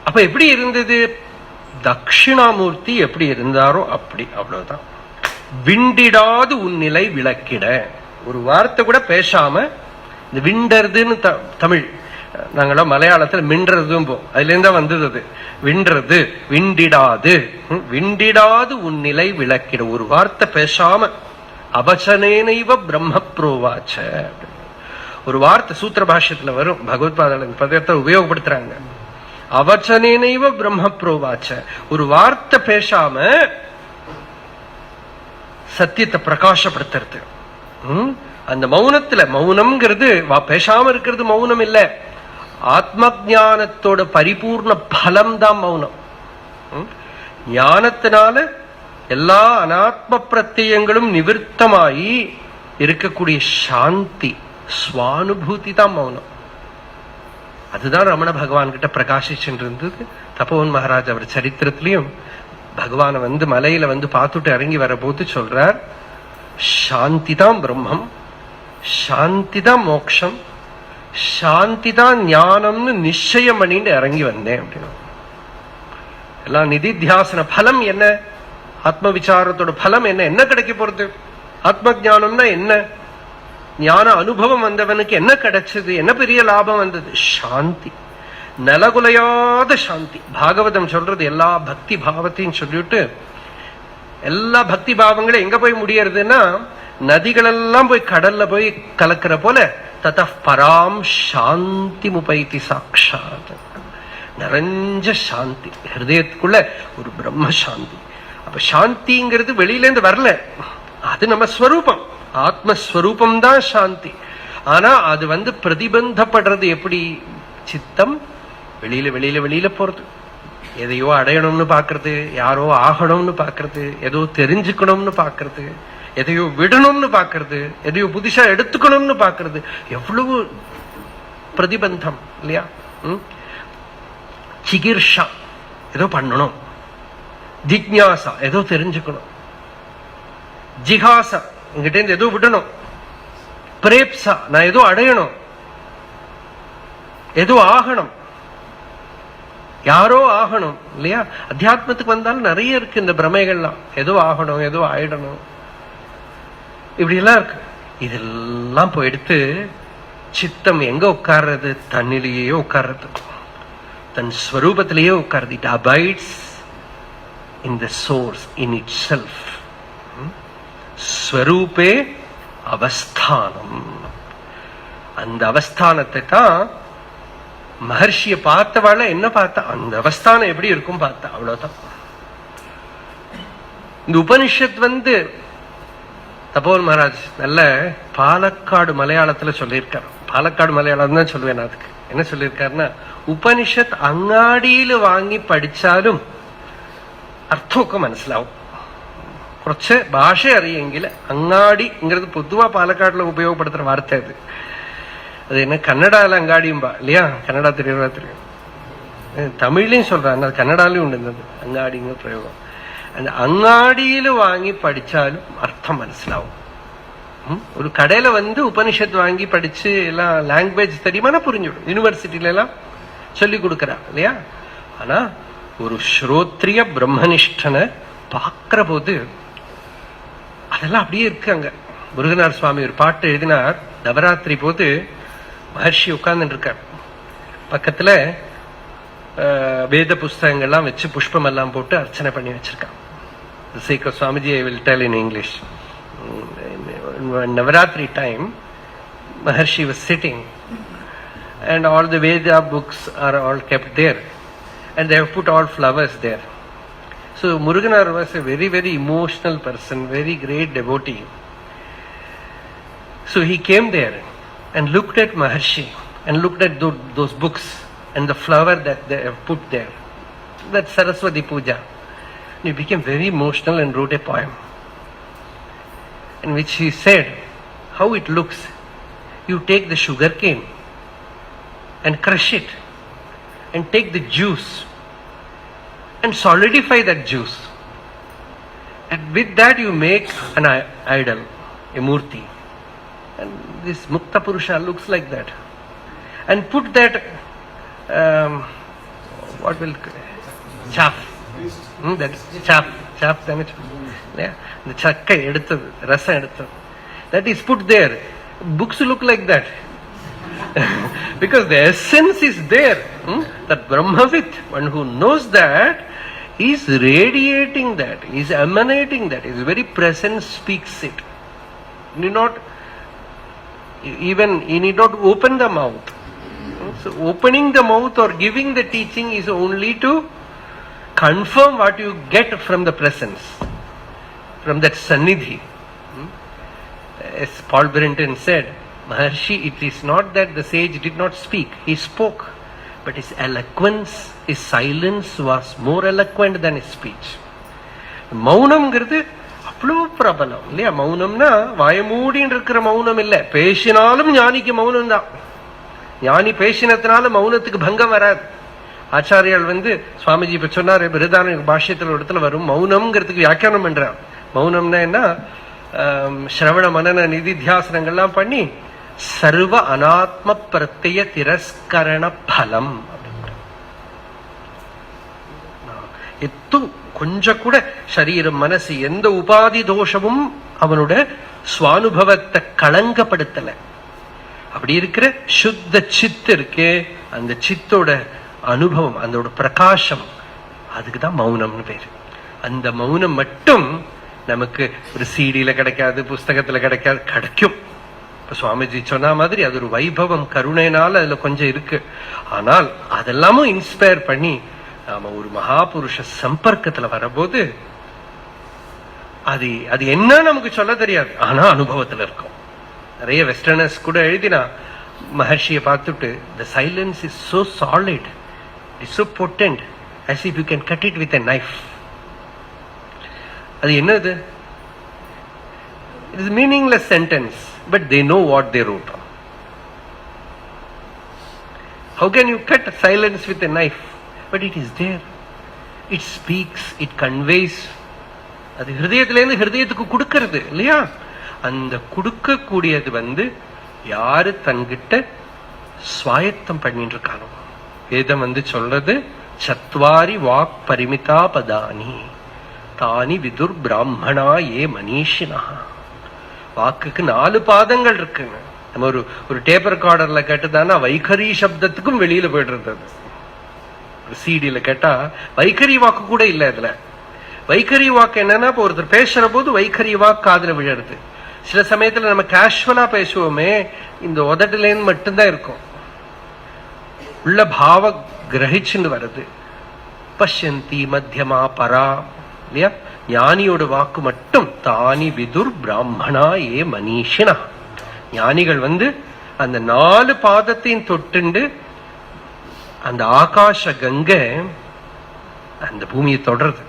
அப்ப எப்படி இருந்தது? தட்சிணாமூர்த்தி எப்படி இருந்தாரோ அப்படி, அவ்வளவுதான். விண்டிடாது உன்னிலை விளக்கிட, ஒரு வார்த்தை கூட பேசாம, இந்த விண்டறதுன்னு தமிழ், நாங்களாம் மலையாளத்துல மின்றதும் போ, அதுல இருந்தா வந்தது அது. வின்றது, விண்டிடாது, விண்டிடாது உன்னிலை விளக்கிட, ஒரு வார்த்தை பேசாம. அவசனேனைவ பிரம்ம புரோவாச்ச, ஒரு வார்த்தை சூத்திர பாஷ்யத்துல வரும், பகவத்பாதால பதத்தை உபயோகப்படுத்துறாங்க. அவச்சனேனைவ பிரம்ம புரோவாச்ச, ஒரு வார்த்தை பேசாம சத்தியத்தை பிரகாசப்படுத்துறது. அந்த மௌனத்துல, மௌனம்ங்கிறது பேசாம இருக்கிறது மௌனம் இல்ல, ஆத்ம ஞானத்தோட பரிபூர்ண பலம் தான் மௌனம். ஞானத்தினால எல்லா அனாத்ம பிரத்யங்களும் நிவிர்த்தமாயி இருக்கக்கூடிய சாந்தி ஸ்வானுபூதி தான் மௌனம். அதுதான் ரமண பகவான் கிட்ட பிரகாசிச்சுட்டு இருந்தது. தபோவன் மகாராஜ் அவர் சரித்திரத்திலையும் பகவான மலையில பார்த்துட்டு இறங்கி வர போது சொல்றார், சாந்தி தான் பிரம்மம், சாந்தி தான் மோட்சம், சாந்தி தான் ஞானம்னு நிச்சயம் பண்ணிட்டு இறங்கி வந்தேன் அப்படின்னு. எல்லாம் நிதித்தியாசன பலம் என்ன, ஆத்ம விசாரத்தோட பலம் என்ன, என்ன கிடைக்க போறது? ஆத்ம ஜானம்னா என்ன? ஞான அனுபவம் வந்தவனுக்கு என்ன கிடைச்சது, என்ன பெரிய லாபம் வந்தது? சாந்தி, நலகுலையாத சாந்தி. பாகவதம் சொல்றது எல்லா பக்தி பாவத்தையும் சொல்லிட்டு, எல்லா பக்தி பாவங்களும் எங்க போய் முடியறதுன்னா, நதிகளெல்லாம் போய் கடல்ல போய் கலக்கிற போல, தத பராம் சாந்தி முபைதி சாட்சாத், நிறைஞ்ச சாந்தி ஹிருதயத்துக்குள்ள ஒரு பிரம்ம சாந்தி. அப்ப சாந்திங்கிறது வெளியில இருந்து வரல, அது நம்ம ஸ்வரூபம், ஆத்மஸ்வரூபம் தான் சாந்தி. ஆனா அது பிரதிபந்தப்படுறது எப்படி? சித்தம் வெளியில வெளியில வெளியில போறது, எதையோ அடையணும்னு பாக்குறது, யாரோ ஆகணும்னு பாக்குறது, ஏதோ தெரிஞ்சுக்கணும்னு பாக்குறது, எதையோ விடணும்னு பாக்குறது, எதையோ புதுசா எடுத்துக்கணும்னு பாக்குறது, எவ்வளவு பிரதிபந்தம் இல்லையா? சிகிர்ஷா ஏதோ பண்ணணும், ஜிக்ஞாசா ஏதோ தெரிஞ்சுக்கணும், ஜிகாசா என்கிட்ட இருந்து ஏதோ விடணும், பிரேப்சா நான் ஏதோ அடையணும், ஏதோ ஆகணும், யாரோ ஆகணும் இல்லையா? அத்தியாத்மத்துக்கு வந்தாலும் நிறைய இருக்கு இந்த பிரமைகள்லாம், ஏதோ ஆகணும், ஏதோ ஆயிடணும், இப்படி எல்லாம் இருக்கு. இதெல்லாம் போய் எடுத்து சித்தம் எங்க உட்கார்றது? தன்னிலேயே உட்கார்றது, தன் ஸ்வரூபத்திலேயே உட்கார்றது. It abides in the source, in itself. ஸ்வரூபே அவஸ்தானம். அந்த அவஸ்தானத்தை தான் மகர்ஷிய பார்த்தவாழ என்ன பார்த்தா, அந்த அவஸ்தானம் எப்படி இருக்கும் பார்த்தா, அவ்வளவுதான். இந்த உபனிஷத் தபோவன் மகாராஜ் நல்ல பாலக்காடு மலையாளத்துல சொல்லியிருக்காரு. பாலக்காடு மலையாளம் தான் சொல்லுவேன். அதுக்கு என்ன சொல்லியிருக்காருன்னா, உபனிஷத் அங்காடியில வாங்கி படிச்சாலும் அர்த்தம் മനസ്സിലാവും. കുറച്ച് ഭാഷ അറിയെങ്കിൽ അങ്ങാടിங்கிறது பொதுவா பாலக்காடுல உபயோகப்படுத்துற வார்த்தை அது. அது என்ன கன்னடால அங்காடியும்பா இல்லையா? கன்னடா தெரியும், தமிழ்லையும் சொல்றாங்க, அது கன்னடாலையும் உண்டு அங்காடிங்கிற பிரயோகம். அந்த அங்காடியில வாங்கி படிச்சாலும் அர்த்தம் മനസ്സിലാവും. ஒரு கடையில உபனிஷத் வாங்கி படிச்சு எல்லாம் லாங்குவேஜ் தெரியுமானா புரிஞ்சிடும். யூனிவர்சிட்டில எல்லாம் சொல்லி கொடுக்கறா இல்லையா? ஆனா ஒரு ஸ்ரோத்ரிய பிரம்மனிஷ்டனை பார்க்கிற போது அதெல்லாம் அப்படியே இருக்கு. அங்க முருகனார் சுவாமி ஒரு பாட்டு எழுதினார். நவராத்திரி போது மகர்ஷி உட்கார்ந்துட்டு இருக்கார். பக்கத்துல வேத புஸ்தகங்கள்லாம் வச்சு புஷ்பம் எல்லாம் போட்டு அர்ச்சனை பண்ணி வச்சிருக்கான். Swamiji, I will tell in English. Navaratri time, Maharshi was sitting and all the Veda books are all kept there and they have put all flowers there. So Muruganar was a very, very emotional person, very great devotee. So he came there and looked at Maharshi and looked at those books and the flower that they have put there. That's Saraswati Puja. He became very emotional and wrote a poem in which he said how it looks. You take the sugar cane and crush it and take the juice and solidify that juice, and with that you make an idol, a murti, and this Mukta Purusha looks like that, and put that what will chaff, that chaff yeah, the chakkai eduthathu rasa eduthathu, that is put there. Books look like that because the essence is there. That Brahmavit, one who knows that, is radiating that, is emanating that, his very presence speaks it. You need not open the mouth. So opening the mouth or giving the teaching is only to confirm what you get from the presence, from that Sannidhi. As Paul Brenton said, Maharshi, it is not that the sage did not speak, he spoke, but his eloquence, his silence was more eloquent than his speech. மௌனம்ங்கிறது அவ்வளோ பிரபலம் இல்லையா? மௌனம்னா வாயமூடின்னு இருக்கிற மௌனம் இல்லை, பேசினாலும் ஞானிக்கு மௌனம் தான். ஞானி பேசினத்தினால மௌனத்துக்கு பங்கம் வராது. ஆச்சாரியால் சுவாமிஜி இப்ப சொன்னார், பிருதான பாஷ்யத்தில் இடத்துல வரும், மௌனம்ங்கிறதுக்கு வியாக்கியானம் பண்றார். மௌனம்னா என்ன? ஸ்ரவண மனன நிதித்தியாசனங்கள்லாம் பண்ணி சர்வ அனாத்ம பிரத்ய திரஸ்கரண பலம். எத்தும் கொஞ்சம் கூட சரீரம் மனசு எந்த உபாதி தோஷமும் அவனோட சுவானுபவத்தை களங்கப்படுத்தல. அப்படி இருக்கிற சுத்த சித்து இருக்கே, அந்த சித்தோட அனுபவம், அதோட பிரகாசம், அதுக்குதான் மௌனம்னு பேரு. அந்த மௌனம் மட்டும் நமக்கு ஒரு சீடியில கிடைக்காது, புஸ்தகத்துல கிடைக்காது, கிடைக்கும். இப்ப சுவாமிஜி சொன்ன மாதிரி அது ஒரு வைபவம், கருணைனால அதுல கொஞ்சம் இருக்கு. ஆனால் அதெல்லாமும் இன்ஸ்பயர் பண்ணி நாம ஒரு மகாபுருஷ சம்பர்க்கத்துல வரபோது அது என்ன நமக்கு சொல்ல தெரியாது, ஆனா அனுபவத்துல இருக்கும். நிறைய வெஸ்டர்னர்ஸ் கூட எழுதினா மகர்ஷியை பார்த்துட்டு, the silence is so solid, it's so potent, as if you can cut it with a knife. அது என்னது? It is a meaningless sentence, but they know what they wrote. How can you cut silence with a knife? But it is there. It speaks, it conveys. அது ஹிருதயத்திலேருந்து ஹிருதயத்துக்கு கொடுக்கிறது இல்லையா? அந்த கொடுக்க கூடியது யாரு தங்கிட்ட சுவாயத்தம் பண்ணிட்டு இருக்கானோ. வேதம் சொல்றது, சத்வாரி வாக் பரிமிதா பதானி தானி விதுர் பிராமணா ஏ மனிஷினா. வாக்குக்கு 4 பாதங்கள் இருக்குன்னு நம்ம ஒரு டேப் ரெக்கார்டர்ல கேட்டுதானா வைகரி சப்தத்துக்கும் வெளியில போயிட்டு இருந்தது. ஒரு சிடியில கேட்டா வைகரி வாக்கு கூட இல்ல. இதுல வைகரி வாக்கு என்னன்னா, இப்ப ஒருத்தர் பேசுற போது வைகரி வாக்கு காதுல விழுறது. சில சமயத்துல நம்ம கேஷுவலா பேசுவோமே, இந்த உதட்டுலேன்னு மட்டும்தான் இருக்கும், உள்ள பாவ கிரகிச்சுன்னு வருது. பஷ்யந்தி மத்தியமா பரா இல்லையா? ஞானியோட வாக்கு மட்டும் தானி விதுர் பிராமணா ஏ மனிஷினா. ஞானிகள் அந்த 4 பாதத்தையும் தொட்டுண்டு அந்த ஆகாஷ கங்கை அந்த பூமியை தொடருது.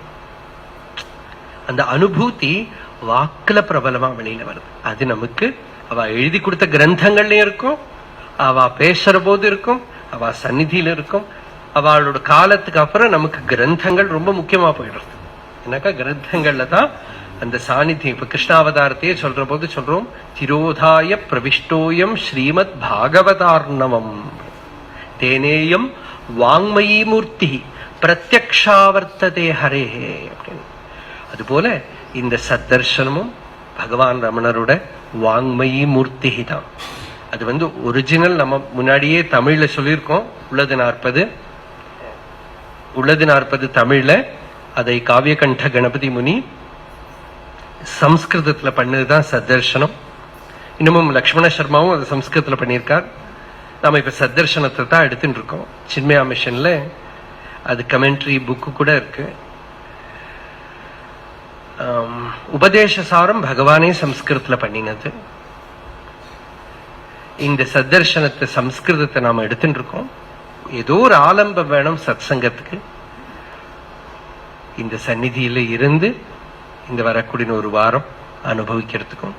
அந்த அனுபூதி வாக்குல பிரபலமா வெளியில வருது. அது நமக்கு அவ எழுதி கொடுத்த கிரந்தங்கள்லயும் இருக்கும், அவ பேசுற போது இருக்கும், அவ சந்நிதியில இருக்கும். அவளோட காலத்துக்கு அப்புறம் நமக்கு கிரந்தங்கள் ரொம்ப முக்கியமா போயிடுறது. ஏன்னாக்கா கிரந்தங்கள்ல தான் அந்த சாநித்தியம். இப்ப கிருஷ்ணாவதாரத்தையே சொல்ற போது சொல்றோம், திரோதாய பிரவிஷ்டோயம் ஸ்ரீமத் பாகவதார்ணவம் தேனேயம் வாங்மயி மூர்த்தி பிரத்யக்ஷாவர்த்ததே ஹரேஹே அப்படின்னு. அதுபோல இந்த சத்தர்சனமும் பகவான் ரமணரோட வாங்மயி மூர்த்தி தான். அது ஒரிஜினல் நம்ம முன்னாடியே தமிழ்ல சொல்லியிருக்கோம், உள்ளது 40 தமிழ்ல. அதை காவியகண்ட கணபதி முனி சம்ஸ்கிருதத்துல பண்ணதுதான் சத்தர்சனம். இன்னமும் லக்ஷ்மண சர்மாவும் அதை சம்ஸ்கிருதத்துல பண்ணியிருக்கார். நாம இப்ப சத்தர்சனத்தை தான் எடுத்துட்டு இருக்கோம். சின்மயா மிஷன்ல அது கமெண்ட்ரி புக்கு கூட இருக்கு. உபதேசசாரம் பகவானே சம்ஸ்கிருதத்துல பண்ணினது. இந்த சத்தர்சனத்தை சம்ஸ்கிருதத்தை நாம எடுத்துட்டு இருக்கோம். ஏதோ ஒரு ஆலம்பம் வேணும் சத் சங்கத்துக்கு. இந்த சந்நிதியில இருந்து இந்த வரக்கூடிய ஒரு வாரம் அனுபவிக்கிறதுக்கும்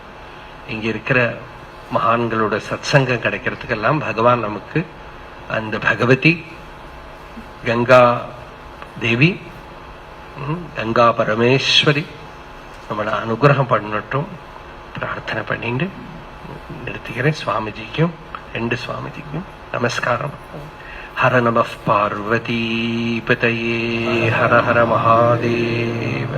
இங்க இருக்கிற மகான்களோட சத் சங்கம் கிடைக்கிறதுக்கெல்லாம் பகவான் நமக்கு அந்த பகவதி கங்கா தேவி, கங்கா பரமேஸ்வரி நம்மளை அனுகிரகம் பண்ணட்டும் பிரார்த்தனை பண்ணிட்டு நிறுத்துகிறேன். சுவாமிஜிக்கும் 2 சுவாமிஜிக்கும் நமஸ்காரம். ஹர நம பார்வதி பதயே ஹர ஹர மகாதேவ.